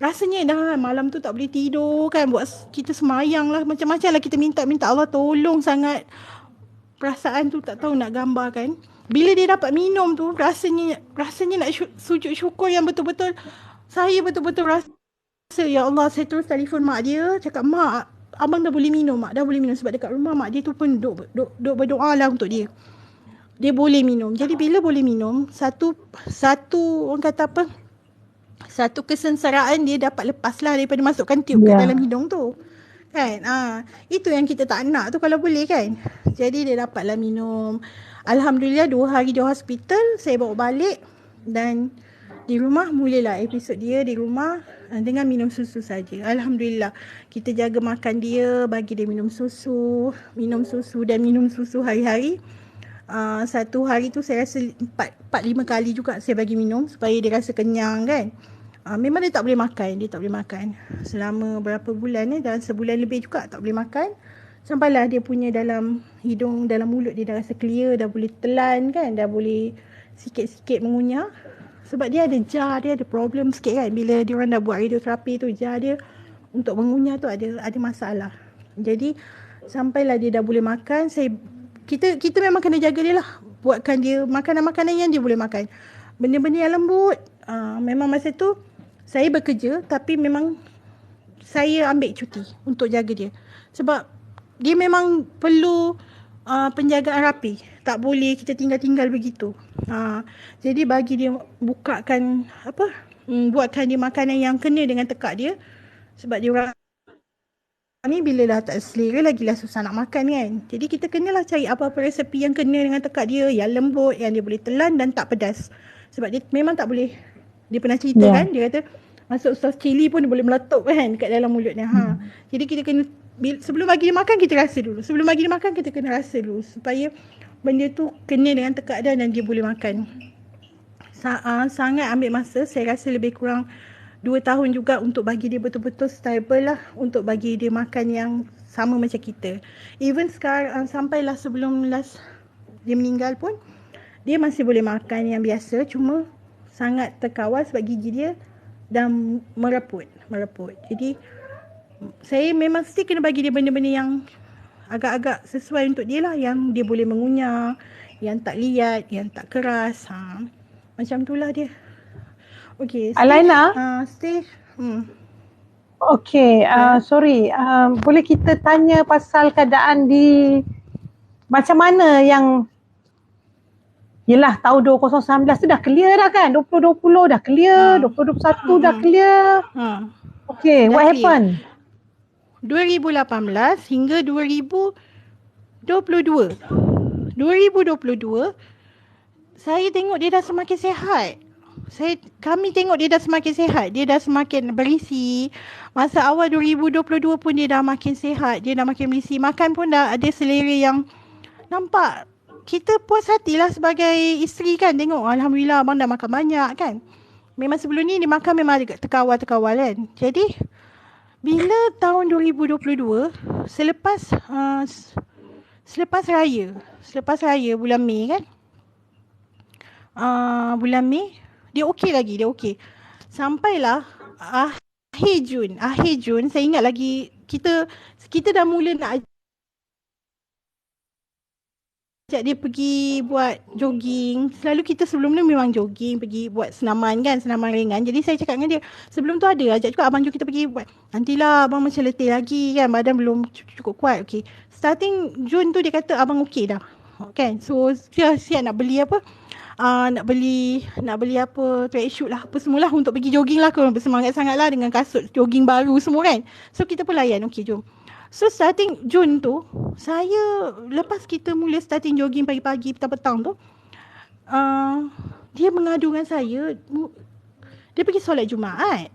rasanya dah malam tu tak boleh tidur kan, buat kita semayang lah, macam-macam lah kita minta Allah tolong sangat. Perasaan tu tak tahu nak gambarkan. Bila dia dapat minum tu, rasanya nak sujud syukur yang betul-betul. Saya betul-betul rasa, ya Allah, saya terus telefon mak dia, cakap, mak, abang dah boleh minum, mak dah boleh minum. Sebab dekat rumah mak dia tu pun duk berdoa lah untuk dia. Dia boleh minum. Jadi bila boleh minum, satu orang kata apa, satu kesengsaraan dia dapat lepas lah daripada masukkan tube ke dalam hidung tu. Kan? Itu yang kita tak nak tu kalau boleh kan. Jadi dia dapatlah minum. Alhamdulillah 2 hari di hospital, saya bawa balik. Dan di rumah mulalah episod dia di rumah dengan minum susu saja. Alhamdulillah. Kita jaga makan dia, bagi dia minum susu hari-hari. Satu hari tu saya rasa 4-5 kali juga saya bagi minum supaya dia rasa kenyang kan. Memang dia tak boleh makan selama berapa bulan dalam sebulan lebih juga tak boleh makan. Sampailah dia punya dalam hidung, dalam mulut dia dah rasa clear, dah boleh telan kan, dah boleh sikit-sikit mengunyah. Sebab dia ada jar, dia ada problem sikit kan. Bila dia orang dah buat radioterapi tu, jar dia untuk mengunyah tu ada masalah. Jadi sampailah dia dah boleh makan, kita memang kena jaga dia lah, buatkan dia makanan-makanan yang dia boleh makan, benda-benda yang lembut. Memang masa tu saya bekerja, tapi memang saya ambil cuti untuk jaga dia. Sebab dia memang perlu penjagaan rapi. Tak boleh kita tinggal-tinggal begitu. Jadi bagi dia buatkan dia makanan yang kena dengan tekak dia. Sebab dia orang ni bila dah tak selera lagilah susah nak makan kan. Jadi kita kenalah cari apa-apa resepi yang kena dengan tekak dia, yang lembut, yang dia boleh telan dan tak pedas. Sebab dia memang tak boleh, dia pernah cerita kan, dia kata masuk sos cili pun dia boleh meletup kan kat dalam mulutnya. Jadi kita kena, sebelum bagi dia makan kita rasa dulu. Sebelum bagi dia makan kita kena rasa dulu supaya benda tu kena dengan tekak dia dan dia boleh makan. Sangat ambil masa, saya rasa lebih kurang 2 tahun juga untuk bagi dia betul-betul stable lah, untuk bagi dia makan yang sama macam kita. Even sekarang sampailah sebelum last dia meninggal pun dia masih boleh makan yang biasa, cuma sangat terkawal sebab gigi dia dah mereput. Jadi saya memang mesti kena bagi dia benda-benda yang agak-agak sesuai untuk dia lah, yang dia boleh mengunyah, yang tak liat, yang tak keras. Macam itulah dia. Okay, Alaina? Steve. Okay, sorry. Boleh kita tanya pasal keadaan di macam mana yang, yelah tahun 2019 tu dah clear dah kan? 2020 dah clear, 2021 dah clear. Okay, what happened? 2018 hingga 2022. 2022 saya tengok dia dah semakin sihat. Kami tengok dia dah semakin sihat. Dia dah semakin berisi. Masa awal 2022 pun dia dah makin sihat. Dia dah makin berisi. Makan pun dah ada selera yang nampak. Kita puas hatilah sebagai isteri kan. Tengok Alhamdulillah abang dah makan banyak kan. Memang sebelum ni dia makan memang ada terkawal-terkawal kan. Jadi bila tahun 2022 selepas raya bulan Mei kan. Bulan Mei dia okey lagi, dia okey. Sampailah akhir Jun saya ingat lagi kita dah mula nak ajak dia pergi buat jogging. Selalu kita sebelum ni memang jogging, pergi buat senaman kan, senaman ringan. Jadi saya cakap dengan dia, sebelum tu ada ajak juga abang jom kita pergi buat. Nantilah abang macam letih lagi kan, badan belum cukup kuat. Okay, starting Jun tu dia kata abang okey dah. Kan, so dia siap nak beli apa, nak beli apa, tracksuit lah apa semualah untuk pergi jogging lah. Kau bersemangat sangat lah dengan kasut jogging baru semua kan. So kita pun layan, okey jom. So starting Jun tu, saya lepas kita mula starting jogging pagi-pagi petang-petang tu, dia mengadu dengan saya, dia pergi solat Jumaat.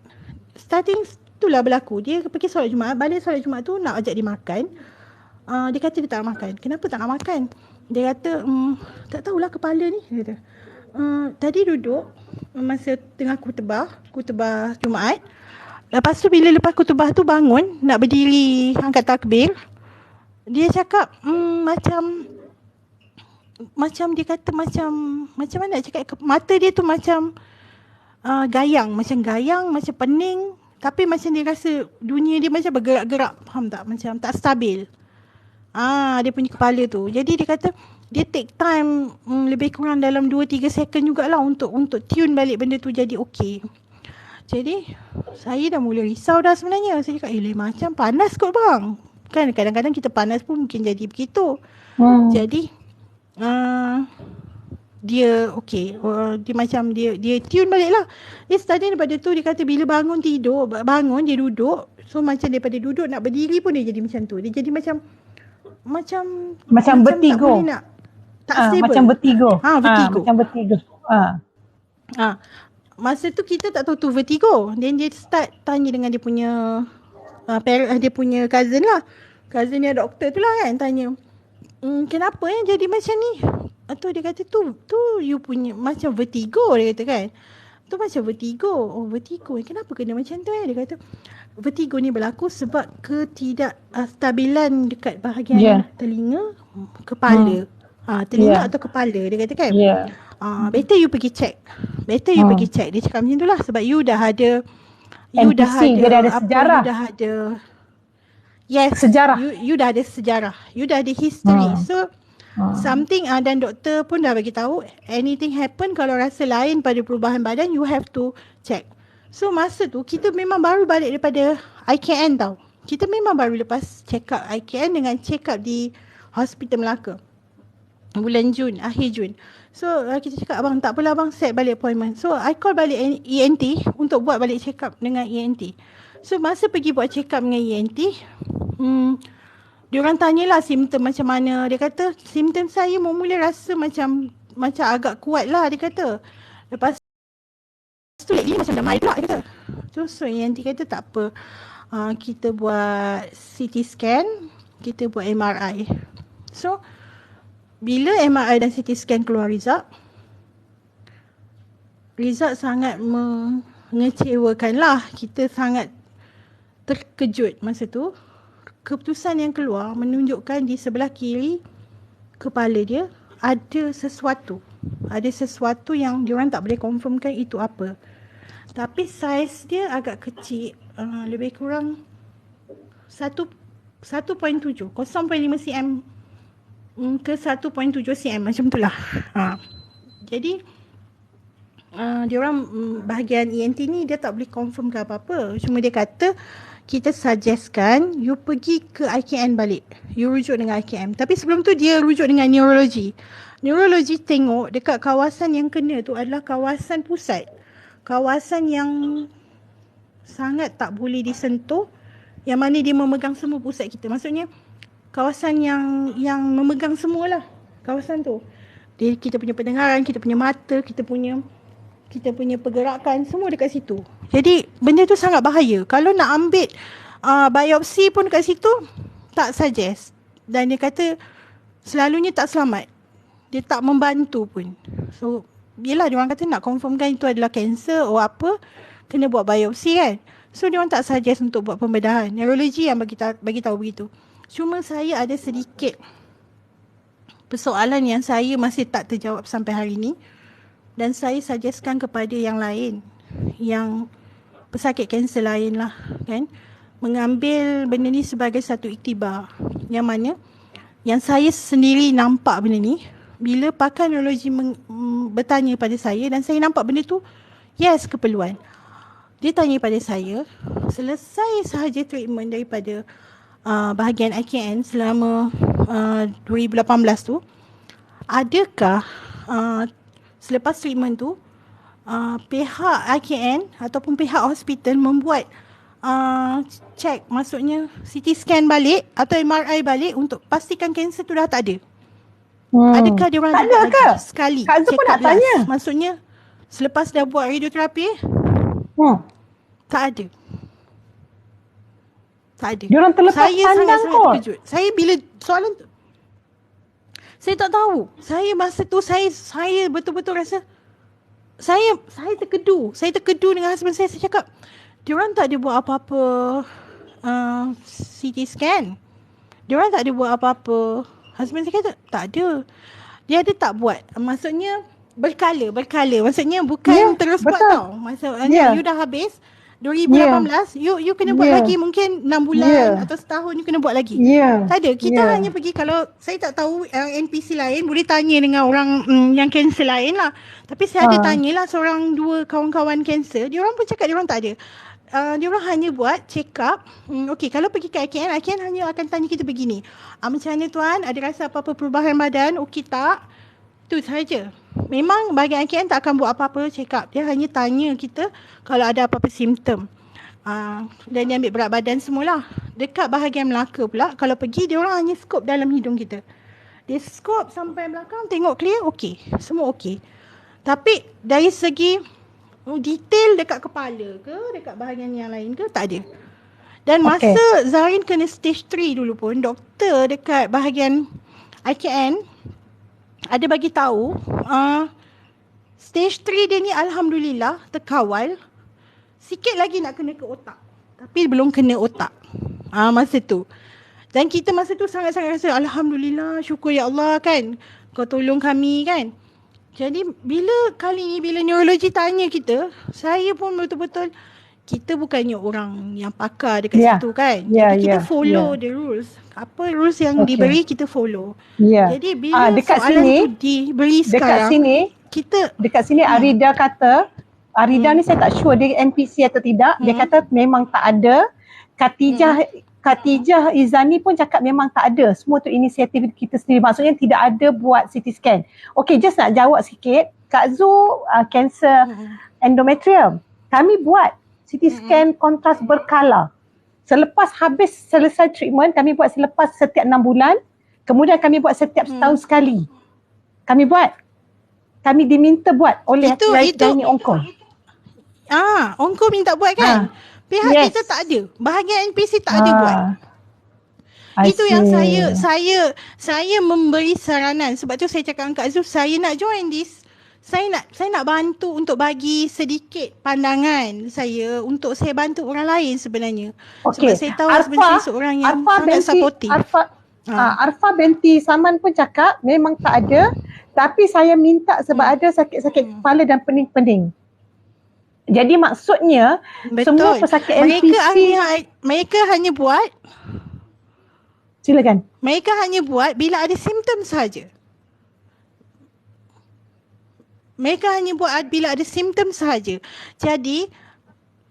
Starting itulah berlaku, dia pergi solat Jumaat, balik solat Jumaat tu nak ajak dia makan. Dia kata dia tak nak makan. Kenapa tak nak makan? Dia kata, tak tahulah kepala ni. Dia kata, tadi duduk masa tengah khutbah Jumaat. Lepas tu bila lepas khutbah tu bangun, nak berdiri angkat takbir. Dia cakap, macam dia kata macam mana nak cakap, mata dia tu macam gayang, macam pening. Tapi macam dia rasa dunia dia macam bergerak-gerak, faham tak? Macam tak stabil. Dia punya kepala tu. Jadi dia kata dia take time lebih kurang dalam 2-3 second jugalah untuk tune balik benda tu jadi okey. Jadi saya dah mula risau dah sebenarnya. Saya cakap macam panas kot bang. Kan kadang-kadang kita panas pun mungkin jadi begitu. Jadi dia okey, dia macam dia tune balik lah. Dia study daripada tu, dia kata bila bangun dia duduk. So macam daripada duduk nak berdiri pun dia jadi macam tu. Dia jadi macam vertigo. Tak stable. Macam vertigo. Vertigo. Macam vertigo. Masa tu kita tak tahu tu vertigo. Then dia start tanya dengan dia punya dia punya cousin lah. Cousin dia doktor tu lah kan, tanya, kenapa jadi macam ni? Tu dia kata tu you punya macam vertigo, dia kata kan. Tu macam vertigo. Vertigo. Kenapa kena macam tu Dia kata vertigo ni berlaku sebab ketidakstabilan dekat bahagian telinga, kepala. Telinga atau kepala, dia kata kan. Better you pergi check. Dia cakap macam tu lah. Sebab you dah ada NPC, dia dah ada sejarah. Sejarah. You dah ada sejarah. You dah ada history. So something dan doktor pun dah bagi tahu, anything happen kalau rasa lain pada perubahan badan, you have to check. So masa tu kita memang baru balik daripada IKN tau. Kita memang baru lepas check up IKN dengan check up di Hospital Melaka bulan Jun, akhir Jun. So kita cakap, abang tak apalah abang, set balik appointment. So I call balik ENT untuk buat balik check up dengan ENT. So masa pergi buat check up dengan ENT, Dia orang tanyalah simptom macam mana. Dia kata simptom saya mula rasa macam agak kuat lah, dia kata. Lepas tu lagi macam dah mild pula, dia kata. So yang dia kata tak apa. Kita buat CT scan, kita buat MRI. So bila MRI dan CT scan keluar result sangat mengecewakan lah. Kita sangat terkejut masa tu. Keputusan yang keluar menunjukkan di sebelah kiri kepala dia ada sesuatu. Ada sesuatu yang diorang tak boleh confirmkan itu apa. Tapi saiz dia agak kecil, lebih kurang 1.7, 0.5 cm ke 1.7 cm macam itulah. Jadi diorang bahagian ENT ni dia tak boleh confirm ke apa-apa. Cuma dia kata kita suggestkan you pergi ke IKN balik. You rujuk dengan IKN. Tapi sebelum tu dia rujuk dengan neurologi. Neurologi tengok dekat kawasan yang kena tu adalah kawasan pusat. Kawasan yang sangat tak boleh disentuh, yang mana dia memegang semua pusat kita. Maksudnya kawasan yang memegang semualah kawasan tu. Kita punya pendengaran, kita punya mata, kita punya pergerakan, semua dekat situ. Jadi benda tu sangat bahaya. Kalau nak ambil biopsi pun dekat situ, tak suggest. Dan dia kata selalunya tak selamat. Dia tak membantu pun. So yelah, dia orang kata nak confirmkan itu adalah kanser atau apa, kena buat biopsi kan. So dia orang tak suggest untuk buat pembedahan. Neurologi yang bagi tahu begitu. Cuma saya ada sedikit persoalan yang saya masih tak terjawab sampai hari ni. Dan saya suggestkan kepada yang lain, yang pesakit kanser lain lah kan, mengambil benda ni sebagai satu iktibar. Yang mana yang saya sendiri nampak benda ni bila pakar neurologi bertanya pada saya, dan saya nampak benda tu yes, keperluan. Dia tanya pada saya, selesai sahaja treatment daripada bahagian IKN selama 2018 tu, adakah selepas treatment tu pihak IKN ataupun pihak hospital membuat check, maksudnya CT scan balik atau MRI balik untuk pastikan kanser tu dah tak ada? Adakah dia orang ada ke? Sekali Kak Zul pun nak tanya. Maksudnya selepas dah buat radioterapi tak ada. Tak ada. Diorang terlepas pandang sangat terkejut. Saya bila soalan tu, saya tak tahu. Saya masa tu saya betul-betul rasa saya terkedu. Saya terkedu dengan husband saya. Saya cakap, diorang tak ada buat apa-apa CT scan. Diorang tak ada buat apa-apa. Husband saya kata, tak ada. Dia ada tak buat. Maksudnya berkala. Maksudnya bukan terus buat tau. Maksudnya you dah habis 2018, you kena buat lagi mungkin 6 bulan atau setahun you kena buat lagi. Tak ada. Kita hanya pergi, kalau saya tak tahu NPC lain, boleh tanya dengan orang yang kanser lain lah. Tapi saya ada tanyalah seorang dua kawan-kawan kanser, diorang pun cakap diorang tak ada. Diorang hanya buat check up. Okey, kalau pergi ke IKN hanya akan tanya kita begini. Macam mana tuan, ada rasa apa-apa perubahan badan? Okey tak? Itu sahaja. Memang bahagian IKN tak akan buat apa-apa check up. Dia hanya tanya kita kalau ada apa-apa simptom. Dan dia ambil berat badan semualah. Dekat bahagian Melaka pula, kalau pergi dia orang hanya skop dalam hidung kita. Dia skop sampai belakang, tengok clear, okey. Semua okey. Tapi dari segi detail dekat kepala ke, dekat bahagian yang lain ke, tak ada. Dan masa Zarin kena stage 3 dulu pun, doktor dekat bahagian IKN ada bagi tahu stage 3 dia ni alhamdulillah terkawal. Sikit lagi nak kena ke otak, tapi belum kena otak masa tu. Dan kita masa tu sangat-sangat rasa alhamdulillah, syukur ya Allah kan, kau tolong kami kan. Jadi bila neurologi tanya kita, saya pun betul-betul, kita bukannya orang yang pakar dekat situ kan. Jadi kita follow the rules. Apa rules yang diberi kita follow. Jadi bila dekat soalan sini, tu diberi sekarang, dekat sini Arida kata, Arida ni saya tak sure dia NPC atau tidak. Dia kata memang tak ada. Khatijah Izani pun cakap memang tak ada. Semua tu inisiatif kita sendiri. Maksudnya tidak ada buat CT scan. Okay, just nak jawab sikit. Kak Zul kanser endometrium. Kami buat CT scan kontras berkala. Selepas selesai treatment, kami buat selepas setiap 6 bulan. Kemudian kami buat setiap setahun sekali. Kami diminta buat oleh Gynae Onco. Onco minta buat kan? Pihak kita tak ada. Bahagian NPC tak ada buat. Itu yang saya memberi saranan. Sebab tu saya cakap dengan Kak Zul, saya nak join this. Saya nak bantu untuk bagi sedikit pandangan saya untuk saya bantu orang lain sebenarnya. Sebab saya tahu sebenarnya seorang yang sangat supportive. Arfa binti Saman pun cakap memang tak ada, tapi saya minta sebab ada sakit-sakit kepala dan pening-pening. Jadi maksudnya semua pesakit NPC mereka hanya buat, silakan. Mereka hanya buat bila ada simptom sahaja. Jadi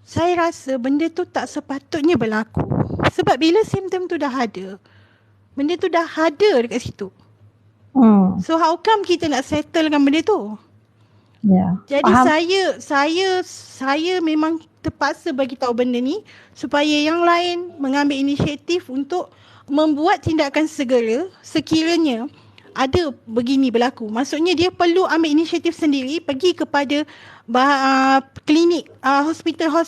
saya rasa benda tu tak sepatutnya berlaku. Sebab bila simptom tu dah ada, benda tu dah ada dekat situ. So how come kita nak settlekan benda tu? Jadi saya memang terpaksa bagi tahu benda ni supaya yang lain mengambil inisiatif untuk membuat tindakan segera sekiranya ada begini berlaku. Maksudnya dia perlu ambil inisiatif sendiri, pergi kepada klinik, hospital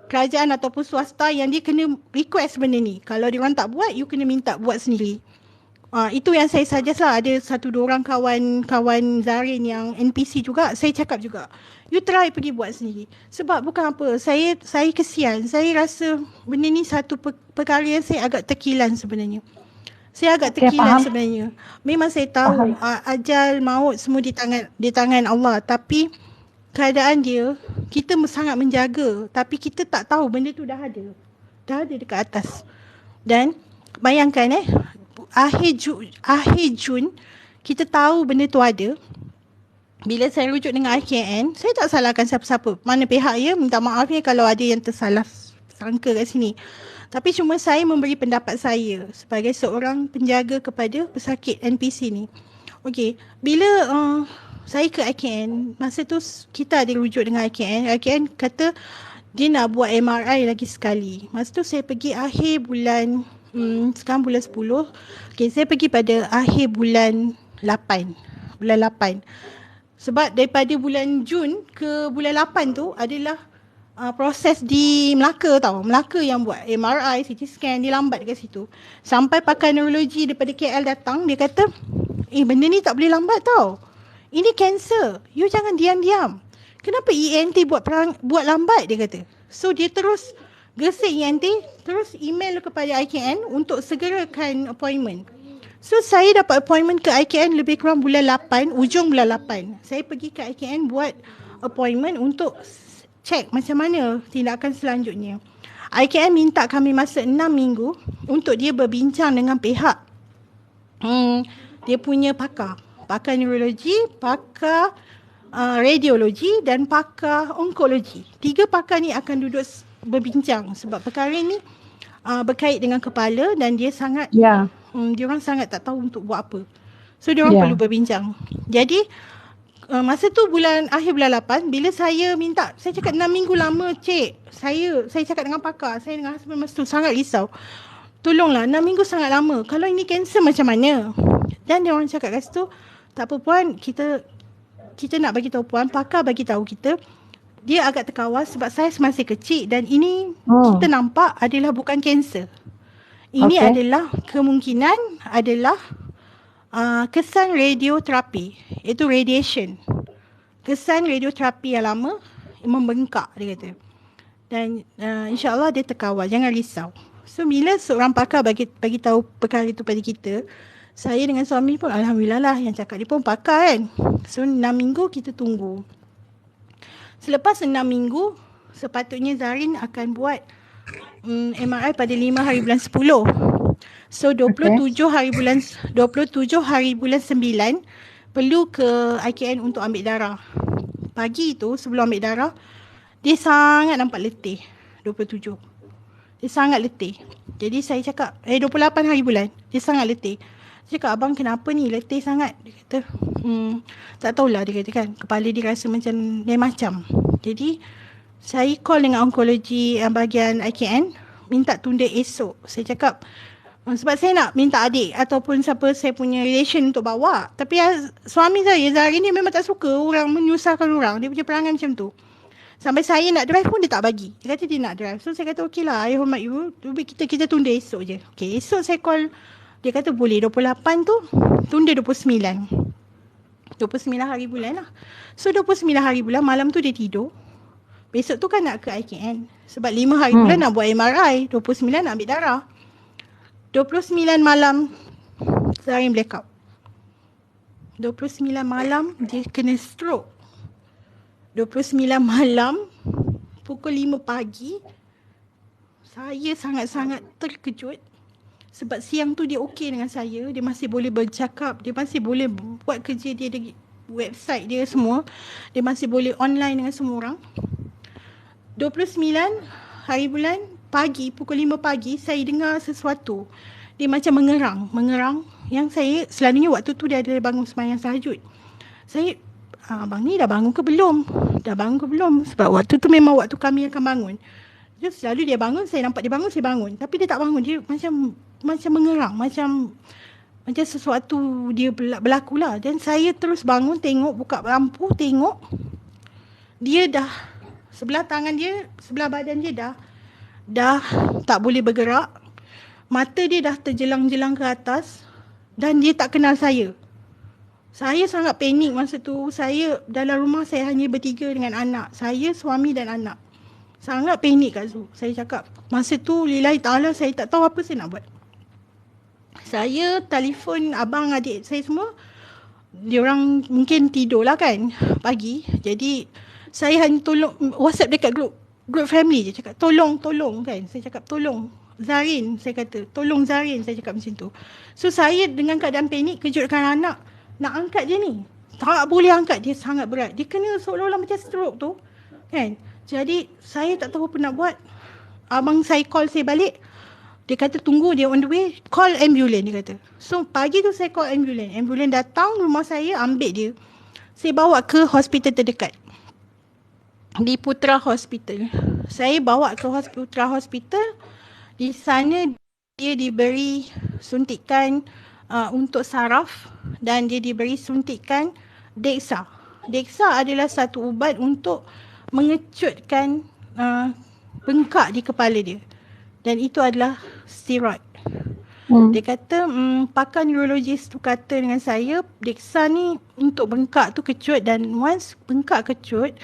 kerajaan ataupun swasta yang dia kena request benda ni. Kalau dia orang tak buat, you kena minta buat sendiri. Itu yang saya suggest lah. Ada satu dua orang kawan Zarin yang NPC juga, saya cakap juga, you try pergi buat sendiri. Sebab bukan apa, saya kesian. Saya rasa benda ni satu perkara yang saya agak terkilan sebenarnya. Sebenarnya. Memang saya tahu ajal maut semua di tangan Allah, tapi keadaan dia kita sangat menjaga, tapi kita tak tahu benda tu dah ada dekat atas. Dan bayangkan akhir Jun kita tahu benda tu ada. Bila saya rujuk dengan IKN, saya tak salahkan siapa-siapa, mana pihak ya, minta maaf ya kalau ada yang tersalah sangka kat sini. Tapi cuma saya memberi pendapat saya sebagai seorang penjaga kepada pesakit NPC ni. Okey, bila saya ke IKN, masa tu kita ada rujuk dengan IKN. IKN kata dia nak buat MRI lagi sekali. Masa tu saya pergi akhir bulan, sekarang bulan 10. Okey, saya pergi pada akhir bulan 8. Sebab daripada bulan Jun ke bulan 8 tu adalah proses di Melaka tau. Melaka yang buat MRI, CT scan, dia lambat dekat situ. Sampai pakar neurologi daripada KL datang, dia kata, benda ni tak boleh lambat tau. Ini kanser. You jangan diam-diam. Kenapa ENT buat lambat, dia kata. So dia terus gesek ENT, terus email kepada IKN untuk segerakan appointment. So saya dapat appointment ke IKN lebih kurang bulan 8, ujung bulan 8. Saya pergi ke IKN buat appointment untuk cek macam mana tindakan selanjutnya. IKN minta kami masa 6 minggu untuk dia berbincang dengan pihak dia punya pakar neurologi, pakar radiologi dan pakar onkologi. 3 pakar ni akan duduk berbincang sebab perkara ni berkait dengan kepala dan dia sangat dia orang sangat tak tahu untuk buat apa. So dia orang perlu berbincang. Jadi masa tu akhir bulan 8, bila saya minta, saya cakap 6 minggu lama cik. Saya cakap dengan pakar, saya dengan husband masa tu sangat risau. Tolonglah, 6 minggu sangat lama. Kalau ini kanser macam mana? Dan dia orang cakap kat situ, tak apa puan, kita nak bagi tahu puan, pakar bagi tahu kita, dia agak terkawal sebab saya masih kecil dan ini kita nampak adalah bukan kanser. Ini adalah kemungkinan adalah kesan radioterapi, iaitu radiation. Kesan radioterapi yang lama membengkak, dia kata. Dan insyaAllah dia terkawal, jangan risau. So bila seorang pakar bagi tahu perkara itu pada kita, saya dengan suami pun alhamdulillah lah, yang cakap dia pun pakar kan. So 6 minggu kita tunggu. Selepas 6 minggu, sepatutnya Zarin akan buat MRI pada 5 hari bulan 10. So 27 hari bulan 9 perlu ke IKN untuk ambil darah. Pagi tu sebelum ambil darah, dia sangat nampak letih. 27. Dia sangat letih. Jadi saya cakap 28 hari bulan, dia sangat letih. Saya cakap, abang kenapa ni letih sangat? Dia kata, tak tahulah, dia kata kan, kepala dia rasa macam lain macam. Jadi Saya call dengan onkologi bahagian IKN, minta tunda esok. Saya cakap, sebab saya nak minta adik ataupun siapa saya punya relation untuk bawa. Tapi suami saya Zahari ni memang tak suka orang menyusahkan orang. Dia punya perangai macam tu. Sampai saya nak drive pun dia tak bagi. Dia kata dia nak drive. So saya kata okey lah, I hormat you. Kita tunda esok je. Okay, esok saya call. Dia kata boleh 28 tu tunda 29. 29 hari bulan lah. So 29 hari bulan malam tu dia tidur. Besok tu kan nak ke IKN. Sebab 5 hari bulan nak buat MRI. 29 nak ambil darah. 29 malam Zarin blackout. 29 malam dia kena stroke. 29 malam pukul 5 pagi saya sangat-sangat terkejut. Sebab siang tu dia okey dengan saya. Dia masih boleh bercakap. Dia masih boleh buat kerja dia di website dia semua. Dia masih boleh online dengan semua orang. 29 hari bulan pagi, pukul 5 pagi saya dengar sesuatu. Dia macam mengerang. Yang saya selalunya waktu tu dia ada bangun sembahyang tahajud. Saya, abang ni dah bangun ke belum? Dah bangun ke belum? Sebab waktu tu memang waktu kami akan bangun. Dia selalu dia bangun, saya nampak dia bangun, saya bangun. Tapi dia tak bangun, dia macam mengerang, macam sesuatu dia berlaku lah. Dan saya terus bangun, tengok, buka lampu, tengok. Dia dah, sebelah tangan dia, sebelah badan dia dah tak boleh bergerak. Mata dia dah terjelang-jelang ke atas. Dan dia tak kenal saya. Saya sangat panik masa tu. Saya dalam rumah saya hanya bertiga dengan anak. Saya, suami dan anak. Sangat panik Kak Zu. Saya cakap, masa tu lillahi ta'ala saya tak tahu apa saya nak buat. Saya telefon abang adik saya semua. Diorang mungkin tidur lah kan pagi. Jadi saya hanya tolong WhatsApp dekat group family je, cakap tolong kan. Saya cakap tolong Zarin, saya kata tolong Zarin, saya cakap macam tu. So saya dengan keadaan panik, kejutkan anak, nak angkat dia ni tak boleh angkat, dia sangat berat. Dia kena seolah-olah macam stroke tu kan. Jadi saya tak tahu apa nak buat. Abang saya call saya balik. Dia kata tunggu, dia on the way, call ambulance dia kata. So pagi tu saya call ambulance. Ambulance datang rumah saya, ambil dia. Saya bawa ke hospital terdekat, di Putra Hospital. Saya bawa ke Putra Hospital. Di sana dia diberi suntikan untuk saraf dan dia diberi suntikan Dexa. Dexa adalah satu ubat untuk mengecutkan bengkak di kepala dia. Dan itu adalah steroid. Dia kata pakar neurologis tu kata dengan saya, Dexa ni untuk bengkak tu kecut, dan once bengkak kecut,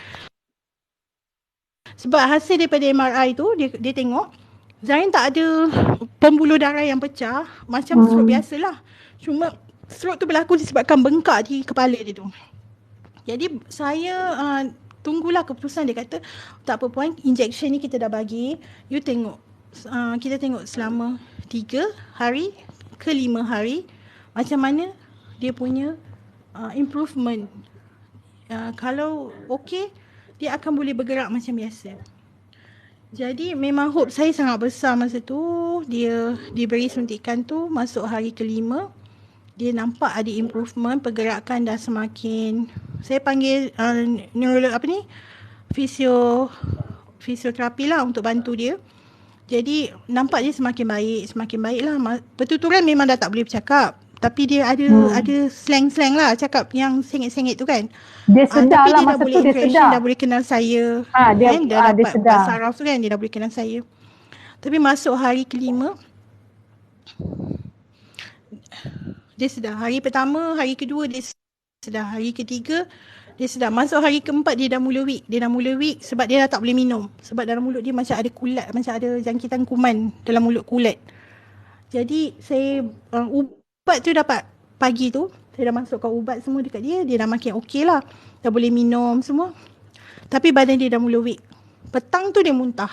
sebab hasil daripada MRI tu dia tengok Zain tak ada pembuluh darah yang pecah, macam stroke biasalah. Cuma stroke tu berlaku disebabkan bengkak di kepala dia tu. Jadi saya tunggulah keputusan. Dia kata tak apa puan, injection ni kita dah bagi, you tengok. Kita tengok selama 3 hari ke 5 hari macam mana dia punya improvement. Kalau okey, dia akan boleh bergerak macam biasa. Jadi memang hope saya sangat besar masa tu. Dia diberi suntikan tu, masuk hari ke-5, dia nampak ada improvement, pergerakan dah semakin, saya panggil neurolog fisioterapi lah untuk bantu dia. Jadi nampak dia semakin baik lah. Bertuturan memang dah tak boleh bercakap, tapi dia ada slang-slang lah, cakap yang sengit-sengit tu kan. Dia sedar lah masa tu, dia sedar. Dah boleh kenal saya. Dia dapat sedar. saraf tu kan, dia dah boleh kenal saya. Tapi masuk hari ke-5, dia sedar. Hari pertama, hari kedua dia sedar. Hari ketiga dia sedar. Masuk hari keempat dia dah mula weak. Sebab dia dah tak boleh minum. Sebab dalam mulut dia macam ada kulat, macam ada jangkitan kuman dalam mulut, kulat. Jadi saya ubat tu dapat pagi tu. Saya dah masukkan ubat semua dekat dia. Dia dah makin okey lah. Dah boleh minum semua. Tapi badan dia dah mula weak. Petang tu dia muntah.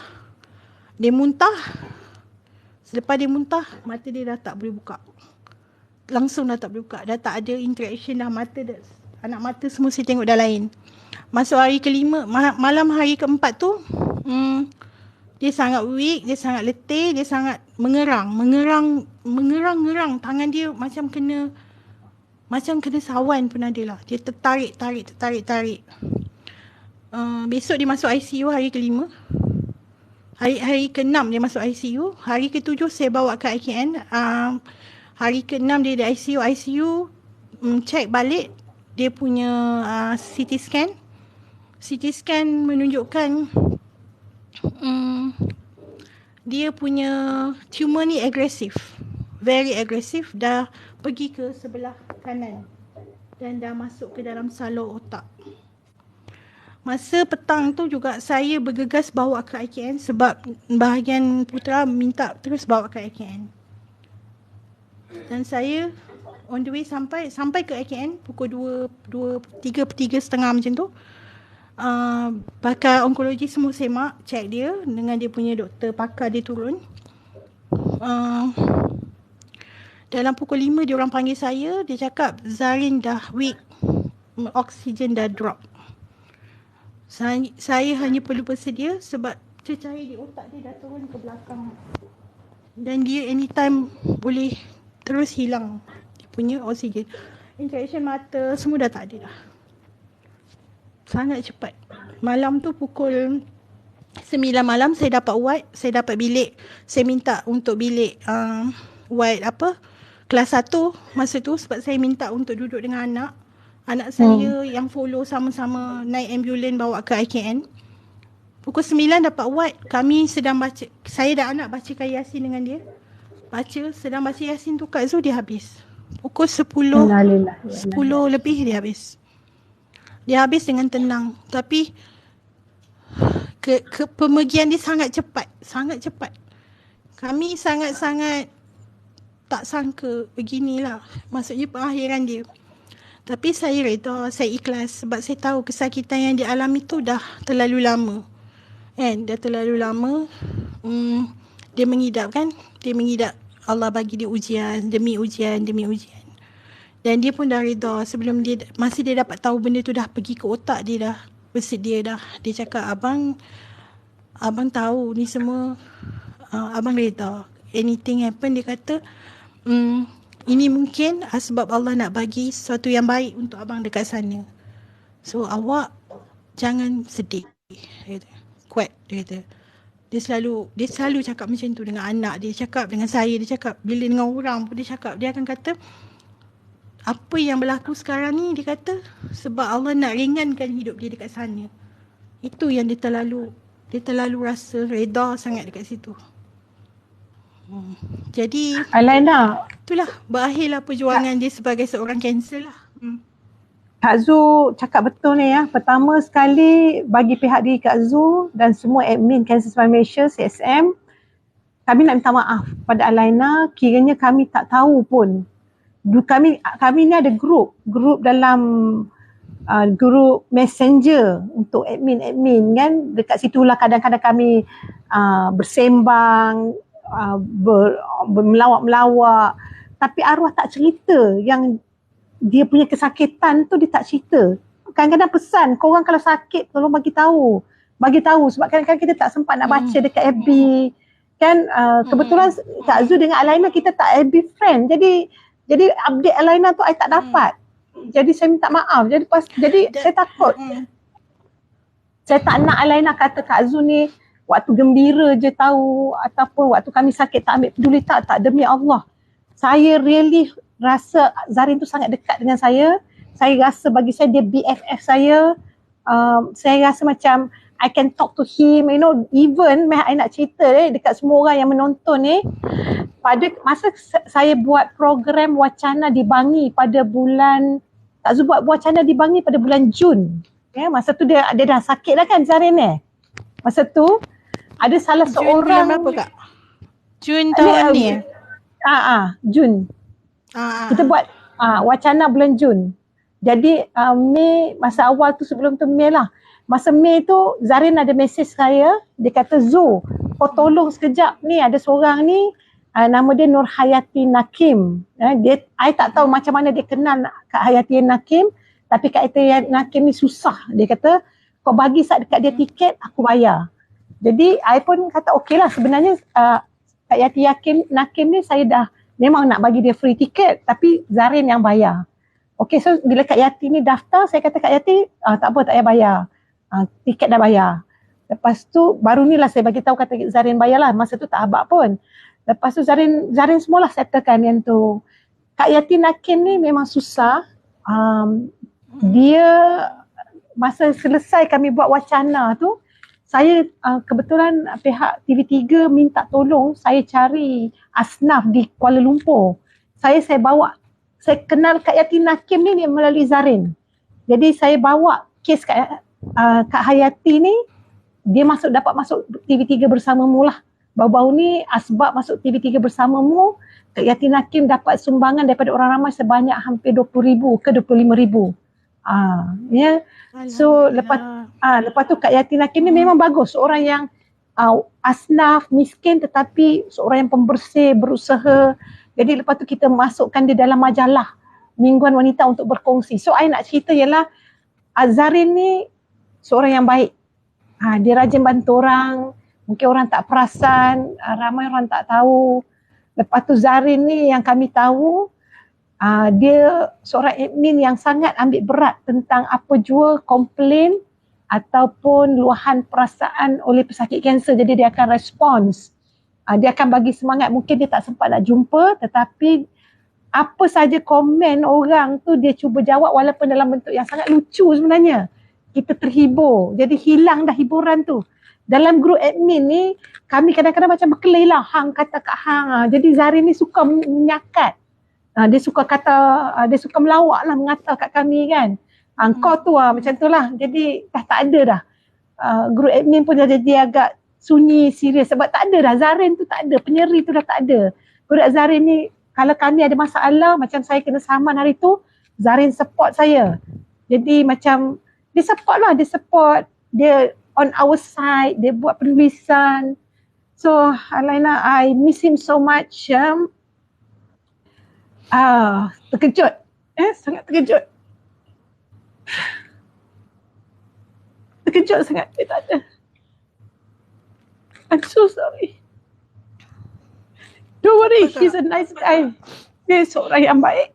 Selepas dia muntah, mata dia dah tak boleh buka. Langsung dah tak boleh buka. Dah tak ada interaction dah. Anak mata semua saya tengok dah lain. Masuk hari ke-5, malam hari ke-4 tu, dia sangat weak, dia sangat letih, dia sangat mengerang. Tangan dia macam kena sawan pun ada lah. Dia tertarik. Besok dia masuk ICU hari kelima. Hari ke-6 dia masuk ICU. Hari ke-7 saya bawa ke IKN. Hari ke-6 dia di ICU. Check balik dia punya CT scan. CT scan menunjukkan dia punya tumor ni agresif. Very agresif. Dah pergi ke sebelah kanan. Dan dah masuk ke dalam salur otak. Masa petang tu juga saya bergegas bawa ke IKN sebab bahagian putera minta terus bawa ke IKN. Dan saya on the way sampai ke IKN pukul 3:30 macam tu. Pakar onkologi semua semak, check dia dengan dia punya doktor pakar dia turun. Dalam pukul 5 dia orang panggil saya, dia cakap Zarin dah weak, oksigen dah drop. Saya hanya perlu bersedia sebab cecair di otak dia dah turun ke belakang. Dan dia anytime boleh terus hilang dia punya oksigen. Injection mata semua dah tak ada dah. Sangat cepat. Malam tu pukul 9 malam saya dapat ward, saya dapat bilik. Saya minta untuk bilik ward kelas 1 masa tu sebab saya minta untuk duduk dengan anak saya yang follow sama-sama naik ambulan bawa ke IKN. Pukul 9 dapat ward, kami sedang baca, saya dan anak bacakan Yasin dengan dia. Sedang baca Yasin tu Kak Zul dia habis. Pukul 10 lebih dia habis. Dia habis dengan tenang. Tapi pemergian dia sangat cepat. Kami sangat-sangat tak sangka beginilah. Maksudnya pengakhiran dia. Tapi saya reda, saya ikhlas sebab saya tahu kesakitan yang dia alami tu dah terlalu lama. Dah terlalu lama. Dia mengidap kan? Dia mengidap. Allah bagi dia ujian demi ujian. Dan dia pun dah reda sebelum masa dia dapat tahu benda tu dah pergi ke otak dia dah bersedia dah. Dia cakap abang tahu ni semua, abang reda. Anything happen dia kata ini mungkin sebab Allah nak bagi sesuatu yang baik untuk abang dekat sana. So awak jangan sedih. Dia kata. Kuat dia kata. Dia selalu cakap macam tu dengan anak dia, cakap dengan saya, dia cakap bila dengan orang pun dia cakap, dia akan kata apa yang berlaku sekarang ni dia kata sebab Allah nak ringankan hidup dia dekat sana. Itu yang dia terlalu rasa reda sangat dekat situ. Jadi Alaina, itulah berakhirlah perjuangan dia sebagai seorang kanser lah. Kak Zu cakap betul ni ya. Pertama sekali bagi pihak diri Kak Zu dan semua admin Cancer Smile Malaysia, CSM, kami nak minta maaf pada Alaina. Kiranya kami tak tahu pun. Kami ni ada grup dalam grup messenger untuk admin kan. Dekat situlah kadang-kadang kami bersembang, melawak-melawak. Tapi arwah tak cerita yang dia punya kesakitan tu, dia tak cerita. Kadang-kadang pesan, korang kalau sakit tolong bagi tahu sebab kadang-kadang kita tak sempat nak baca dekat FB kan. Kebetulan Kak Zu dengan Alaina kita tak FB friend, jadi update Alaina tu I tak dapat. Jadi saya minta maaf. Jadi saya takut. Saya tak nak Alaina kata Kak Zu ni waktu gembira je tahu ataupun waktu kami sakit tak ambil peduli. Tak, demi Allah. Saya really rasa Zarin tu sangat dekat dengan saya. Saya rasa bagi saya dia BFF saya. Saya rasa macam I can talk to him, even I nak cerita dekat semua orang yang menonton ni. Pada masa saya buat program wacana di Bangi pada bulan, Kak Zu buat wacana di Bangi pada bulan Jun. Ya, masa tu dia dah sakit lah kan Zarin Masa tu ada salah seorang. Jun berapa Kak? Jun tahun ni Jun. Kita buat wacana bulan Jun. Jadi Mei, masa awal tu sebelum tu Mei lah. Masa Mei tu Zarin ada mesej saya. Dia kata Zu, kau tolong sekejap ni ada seorang ni. Nama dia Nur Hayati Nakim. I tak tahu macam mana dia kenal Kak Hayati Nakim. Tapi Kak Hayati Nakim ni susah. Dia kata kau bagi saat dekat dia tiket aku bayar. Jadi I pun kata okey lah sebenarnya Kak Hayati Nakim ni saya dah memang nak bagi dia free tiket tapi Zarin yang bayar. Okey, so bila Kak Yati ni daftar, saya kata Kak Yati, tak apa, tak payah bayar. tiket dah bayar. Lepas tu baru ni lah saya bagi tahu kata Zarin bayar lah. Masa tu tak abak pun. Lepas tu Zarin semualah settlekan yang tu. Kak Yati Nakim ni memang susah. Dia masa selesai kami buat wacana tu, saya kebetulan pihak TV3 minta tolong saya cari asnaf di Kuala Lumpur. Saya kenal Kak Yati Nakim ni melalui Zarin. Jadi saya bawa kes Kak Hayati ni, dia dapat masuk TV3 bersamamu lah. Baru-baru ni Asbab masuk TV3 bersamamu, Kak Yati Nakim dapat sumbangan daripada orang ramai sebanyak hampir 20,000 ke 25,000. Ya. So lepas tu Kak Yati Nakim ni memang bagus, seorang yang asnaf, miskin tetapi seorang yang pembersih, berusaha. Jadi lepas tu kita masukkan dia dalam majalah Mingguan Wanita untuk berkongsi. So I nak cerita ialah Zarin ni seorang yang baik. Dia rajin bantu orang, mungkin orang tak perasan, ramai orang tak tahu. Lepas tu Zarin ni yang kami tahu, dia seorang admin yang sangat ambil berat tentang apa jua komplain ataupun luahan perasaan oleh pesakit kanser. Jadi dia akan respons. Dia akan bagi semangat. Mungkin dia tak sempat nak jumpa, tetapi apa saja komen orang tu dia cuba jawab walaupun dalam bentuk yang sangat lucu sebenarnya. Kita terhibur. Jadi hilang dah hiburan tu. Dalam grup admin ni, kami kadang-kadang macam berkelahi lah. Hang kata kat Hang. Jadi Zarin ni suka menyakat. Dia suka melawak lah, mengata kat kami kan. Kau tu macam tu lah. Jadi dah tak ada dah. Grup admin pun dah jadi agak sunyi, serius. Sebab tak ada dah. Zarin tu tak ada. Penyeri tu dah tak ada. Budak Zarin ni, kalau kami ada masalah, macam saya kena saman hari tu, Zarin support saya. Jadi macam, dia support lah. Dia support. Dia on our side. Dia buat penulisan. So, Alaina, I miss him so much. Terkejut. Sangat terkejut. Terkejut sangat. Dia tak ada. I'm so sorry. Don't worry, he's a nice guy. Dia seorang yang baik.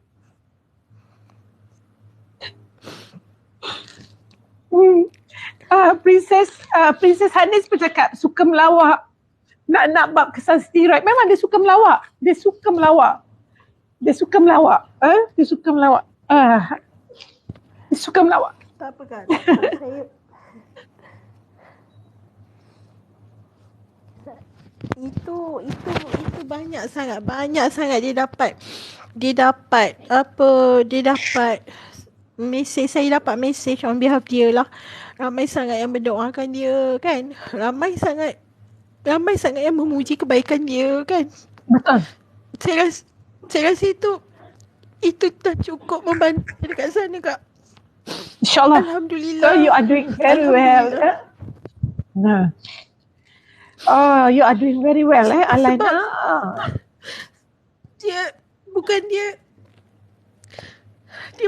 Princess Hanis pun cakap suka melawak. Nak bab kesan steroid. Memang dia suka melawak. Dia suka melawak. Dia suka melawak. Tak apa kan. Itu banyak sangat dia dapat mesej. Saya dapat mesej on behalf dia lah. Ramai sangat yang mendoakan dia kan. Ramai sangat yang memuji kebaikan dia kan. Betul. Saya rasa itu dah cukup membantu dekat sana Kak. InsyaAllah. Alhamdulillah. So you are doing very well. Oh, you are doing very well Alaina. Dia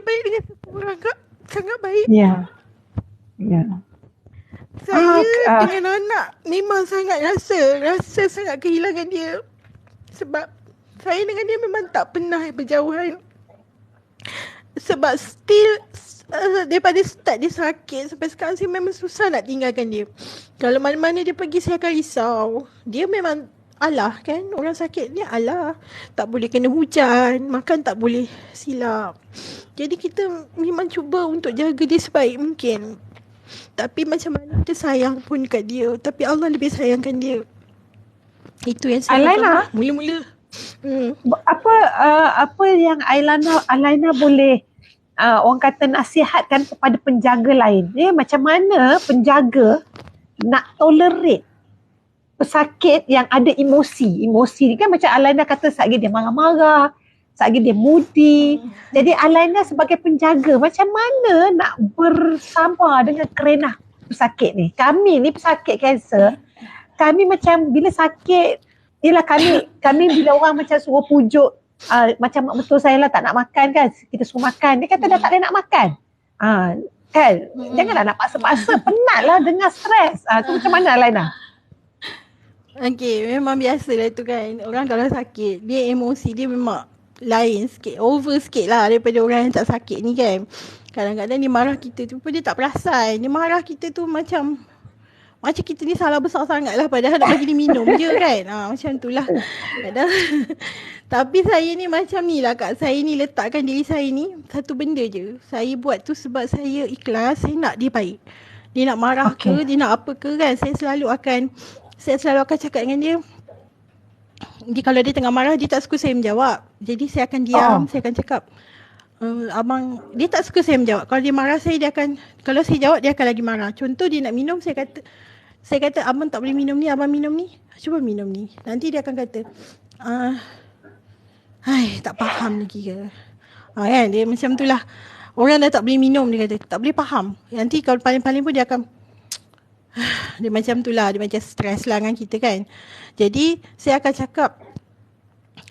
baik dengan semua orang Kak. Sangat baik. Ya. Saya dengan anak memang sangat rasa sangat kehilangan dia. Sebab saya dengan dia memang tak pernah berjauhan. Sebab still daripada start dia sakit sampai sekarang saya memang susah nak tinggalkan dia. Kalau mana-mana dia pergi saya akan risau. Dia memang alah kan, orang sakit ni alah. Tak boleh kena hujan, makan tak boleh silap. Jadi kita memang cuba untuk jaga dia sebaik mungkin. Tapi macam mana kita sayang pun kat dia, tapi Allah lebih sayangkan dia. Itu yang saya Alaina, mula-mula. Apa yang Alaina boleh orang kata nasihatkan kepada penjaga lain? Macam mana penjaga nak tolerate pesakit yang ada emosi ni kan, macam Alaina kata satgi dia marah-marah, satgi dia moody. Jadi Alaina sebagai penjaga macam mana nak bersabar dengan kerenah pesakit ni? Kami ni pesakit kanser, kami macam bila sakit, yelah kami bila orang macam suruh pujuk, macam mak betul saya lah tak nak makan kan, kita suruh makan, dia kata dah tak boleh nak makan. Kan, janganlah nak paksa-paksa, penatlah dengar stres. Tu macam mana Alaina? Okey, memang biasalah tu kan. Orang kalau sakit, dia emosi dia memang lain sikit, over sikit lah daripada orang yang tak sakit ni kan. Kadang-kadang dia marah kita tu pun dia tak perasan. Dia marah kita tu macam kita ni salah besar sangat lah, padahal nak bagi dia minum je kan. Macam tu lah. Tapi saya ni macam ni lah Kak. Saya ni letakkan diri saya ni satu benda je. Saya buat tu sebab saya ikhlas. Saya nak dia baik. Dia nak marah ke, dia nak apa ke kan. Saya selalu akan cakap dengan dia. Dia kalau dia tengah marah, dia tak suka saya menjawab. Jadi saya akan diam. Saya akan cakap, abang, dia tak suka saya menjawab. Kalau dia marah saya, dia akan, kalau saya jawab dia akan lagi marah. Contoh dia nak minum, saya kata abang tak boleh minum ni, abang minum ni, cuba minum ni. Nanti dia akan kata, tak faham lagi ke. Kan, dia macam tu lah. Orang dah tak boleh minum, dia kata, tak boleh faham. Nanti kalau paling-paling pun dia akan, dia macam tu lah, dia macam stres lah dengan kita kan. Jadi, saya akan cakap,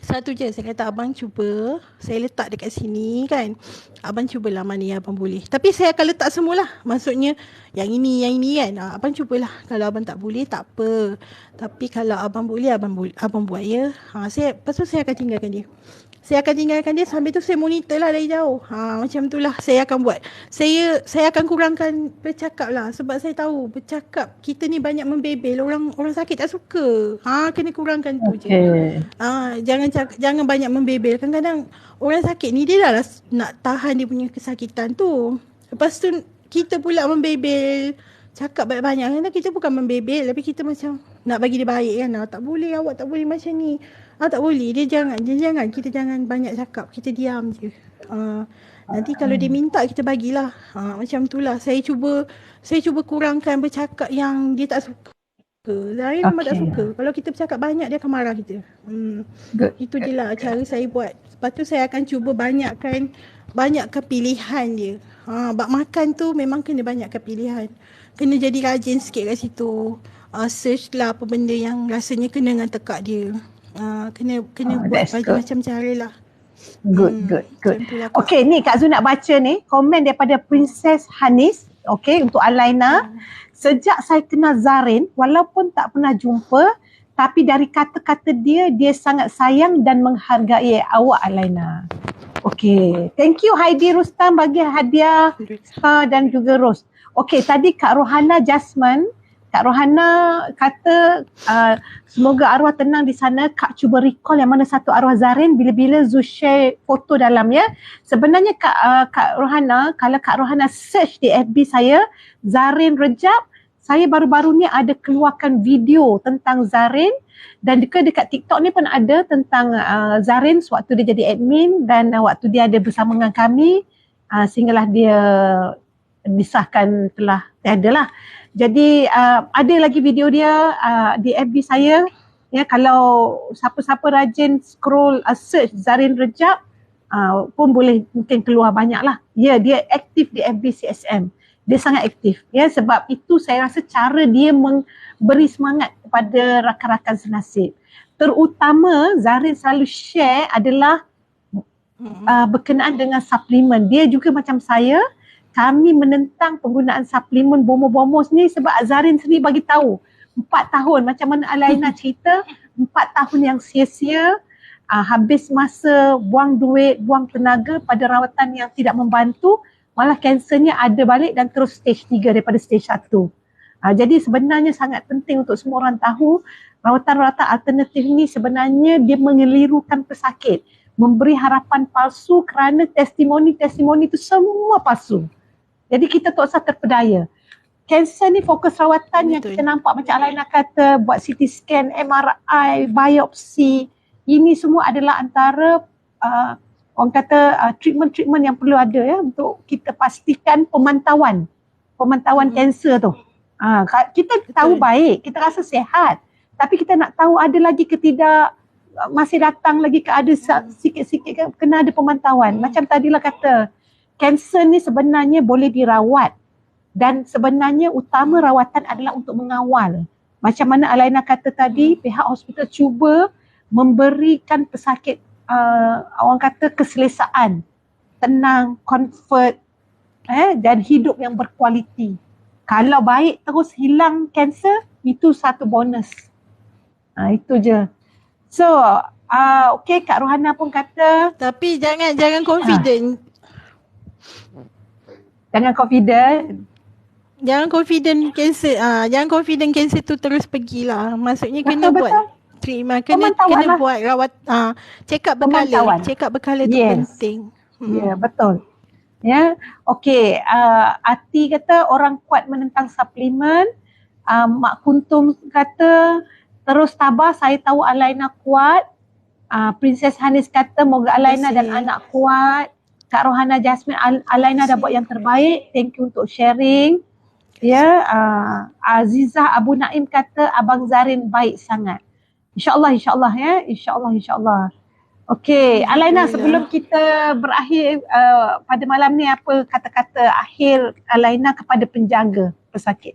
satu je, saya kata abang cuba, saya letak dekat sini kan. Abang cubalah mana yang abang boleh. Tapi saya akan letak semualah. Maksudnya yang ini kan. Abang cubalah. Kalau abang tak boleh tak apa. Tapi kalau abang boleh abang buat ya. Lepas tu saya akan tinggalkan dia. Sambil tu saya monitor lah dari jauh. Macam tu lah saya akan buat. Saya akan kurangkan bercakap lah. Sebab saya tahu bercakap kita ni banyak membebel. Orang sakit tak suka. Kena kurangkan tu je. Jangan banyak membebel. Kadang-kadang orang sakit ni dia dah nak tahan dia punya kesakitan tu. Lepas tu kita pula membebel. Cakap banyak-banyak. Kadang kita bukan membebel. Tapi kita macam nak bagi dia baik kan. Tak boleh, awak tak boleh macam ni. Tak boleh. Dia jangan. Kita jangan banyak cakap. Kita diam je. Nanti kalau dia minta kita bagilah. Macam tu lah. Saya cuba kurangkan bercakap yang dia tak suka. Zarin memang tak suka. Kalau kita bercakap banyak, dia akan marah kita. Itu je lah cara saya buat. Lepas tu saya akan cuba banyakkan pilihan dia. Bak makan tu memang kena banyakkan pilihan. Kena jadi rajin sikit kat situ. Search lah apa benda yang rasanya kena dengan tekak dia. Kena buat macam cara lah. Good. Okay, ni Kak Zu nak baca ni komen daripada Princess Hanis. Okay, untuk Alaina. Sejak saya kenal Zarin, walaupun tak pernah jumpa, tapi dari kata-kata dia sangat sayang dan menghargai awak Alaina. Okay, thank you Heidi Rustam bagi hadiah star dan juga rose. Okay, tadi Kak Rohana Jasmine, Kak Rohana kata semoga arwah tenang di sana. Kak cuba recall yang mana satu arwah Zarin bila-bila Zu share foto dalam ya. Sebenarnya Kak Rohana, kalau Kak Rohana search di FB saya, Zarin Rejab, saya baru-baru ni ada keluarkan video tentang Zarin dan dekat TikTok ni pun ada tentang Zarin sewaktu dia jadi admin dan waktu dia ada bersama dengan kami sehinggalah dia disahkan telah tiada lah. Jadi ada lagi video dia di FB saya. Ya, kalau siapa-siapa rajin scroll search Zarin Rejab pun boleh mungkin keluar banyak lah. Ya, dia aktif di FB CSM. Dia sangat aktif. Ya, sebab itu saya rasa cara dia memberi semangat kepada rakan-rakan senasib. Terutama Zarin selalu share adalah berkenaan dengan suplemen. Dia juga macam saya, kami menentang penggunaan suplemen bomos-bomos ni sebab Zarin sendiri bagi tahu 4 tahun macam mana Alaina cerita, 4 tahun yang sia-sia, habis masa, buang duit, buang tenaga pada rawatan yang tidak membantu, malah kansernya ada balik dan terus stage 3 daripada stage 1. Jadi sebenarnya sangat penting untuk semua orang tahu rawatan-rawatan alternatif ni sebenarnya dia mengelirukan pesakit, memberi harapan palsu kerana testimoni-testimoni itu semua palsu. Jadi kita tak usah terpedaya. Kanser ni fokus rawatan yang kita nampak macam Alaina kata, buat CT scan, MRI, biopsi, ini semua adalah antara orang kata treatment-treatment yang perlu ada ya untuk kita pastikan pemantauan kanser tu. Kita tahu baik, kita rasa sihat, tapi kita nak tahu ada lagi ke tidak, masih datang lagi ke ada sikit-sikit kena ada pemantauan. Macam tadilah kata, kanser ni sebenarnya boleh dirawat dan sebenarnya utama rawatan adalah untuk mengawal. Macam mana Alaina kata tadi, pihak hospital cuba memberikan pesakit orang kata keselesaan, tenang, comfort dan hidup yang berkualiti. Kalau baik terus hilang kanser, itu satu bonus. Itu je. So Okey, Kak Rohana pun kata Tapi jangan confident. jangan confident. Jangan confident cancel tu terus pergilah. Maksudnya kena Betul, buat betul. treatment, kena Pemantauan lah. buat rawat, check up Pemantauan. berkala. Check up berkala tu Yes. penting. Ya, betul. Ya, okey. Ati kata orang kuat menentang suplemen. Mak Kuntum kata terus tabah, saya tahu Alaina kuat. Princess Hanis kata moga Alaina dan anak kuat. Kak Rohana Jasmine, Alaina dah buat yang terbaik. Thank you untuk sharing. Ya, Azizah Abu Naim kata Abang Zarin baik sangat. InsyaAllah ya. InsyaAllah. Okey, Alaina, sebelum kita berakhir pada malam ni, apa kata-kata akhir Alaina kepada penjaga pesakit?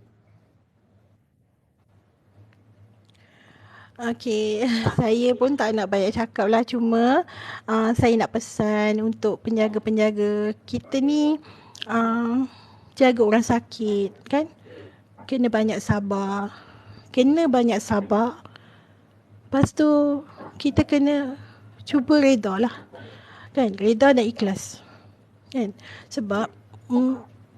Okey, saya pun tak nak banyak cakap lah, cuma saya nak pesan untuk penjaga-penjaga kita ni, jaga orang sakit kan, kena banyak sabar. Lepas tu kita kena cuba reda lah kan, reda dan ikhlas kan, sebab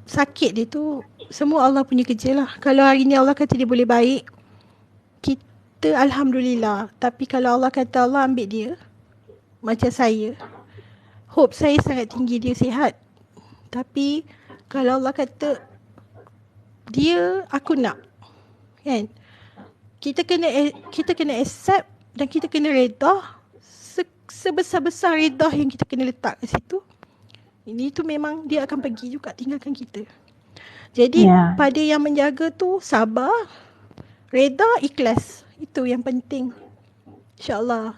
sakit dia tu semua Allah punya kerja lah. Kalau hari ni Allah kata dia boleh baik, kita Alhamdulillah. Tapi kalau Allah kata Allah ambil dia, macam saya, hope saya sangat tinggi dia sihat. Tapi kalau Allah kata dia aku nak kan, kita kena accept dan kita kena reda. Sebesar-besar reda yang kita kena letak kat situ, ini tu memang dia akan pergi juga tinggalkan kita. Jadi pada yang menjaga tu sabar, reda, ikhlas. Itu yang penting. InsyaAllah.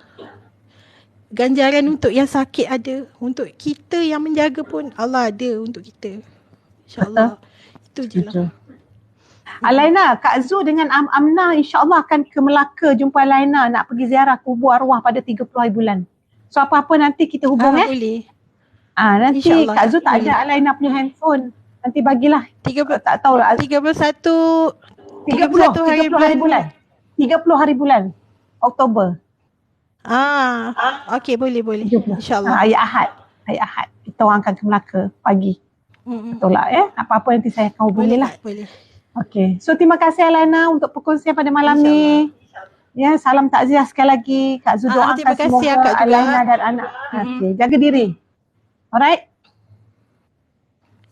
Ganjaran untuk yang sakit ada, untuk kita yang menjaga pun Allah ada untuk kita. InsyaAllah. Itu je lah. Alaina, Kak Zu dengan Amna insyaAllah akan ke Melaka jumpa Alaina nak pergi ziarah kubur arwah pada 30 hari bulan. So apa-apa nanti kita hubung boleh. Nanti Kak Zu tak ada Alaina punya handphone. Nanti bagilah. Tak tahulah. 31 hari bulan. 30 hari bulan Oktober. Okey, boleh. InsyaAllah. Hari Ahad. Kita orang akan ke Melaka pagi. Betul lah ya. Apa-apa nanti saya akan hubungi lah. Boleh. Okey. So terima kasih Alaina untuk perkongsian pada malam ni. Ya, salam takziah sekali lagi. Kak Zu doakan terima kasih semoga Kak juga. Alaina dan anak. Okey, jaga diri. Alright.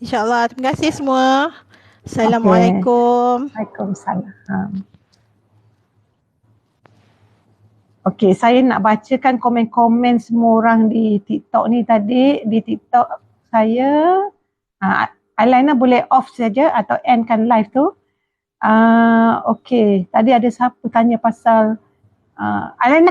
InsyaAllah. Terima kasih semua. Assalamualaikum. Waalaikumsalam. Okey, saya nak bacakan komen-komen semua orang di TikTok ni tadi. Di TikTok saya, Alaina boleh off saja atau endkan live tu. Okey, tadi ada siapa tanya pasal Alaina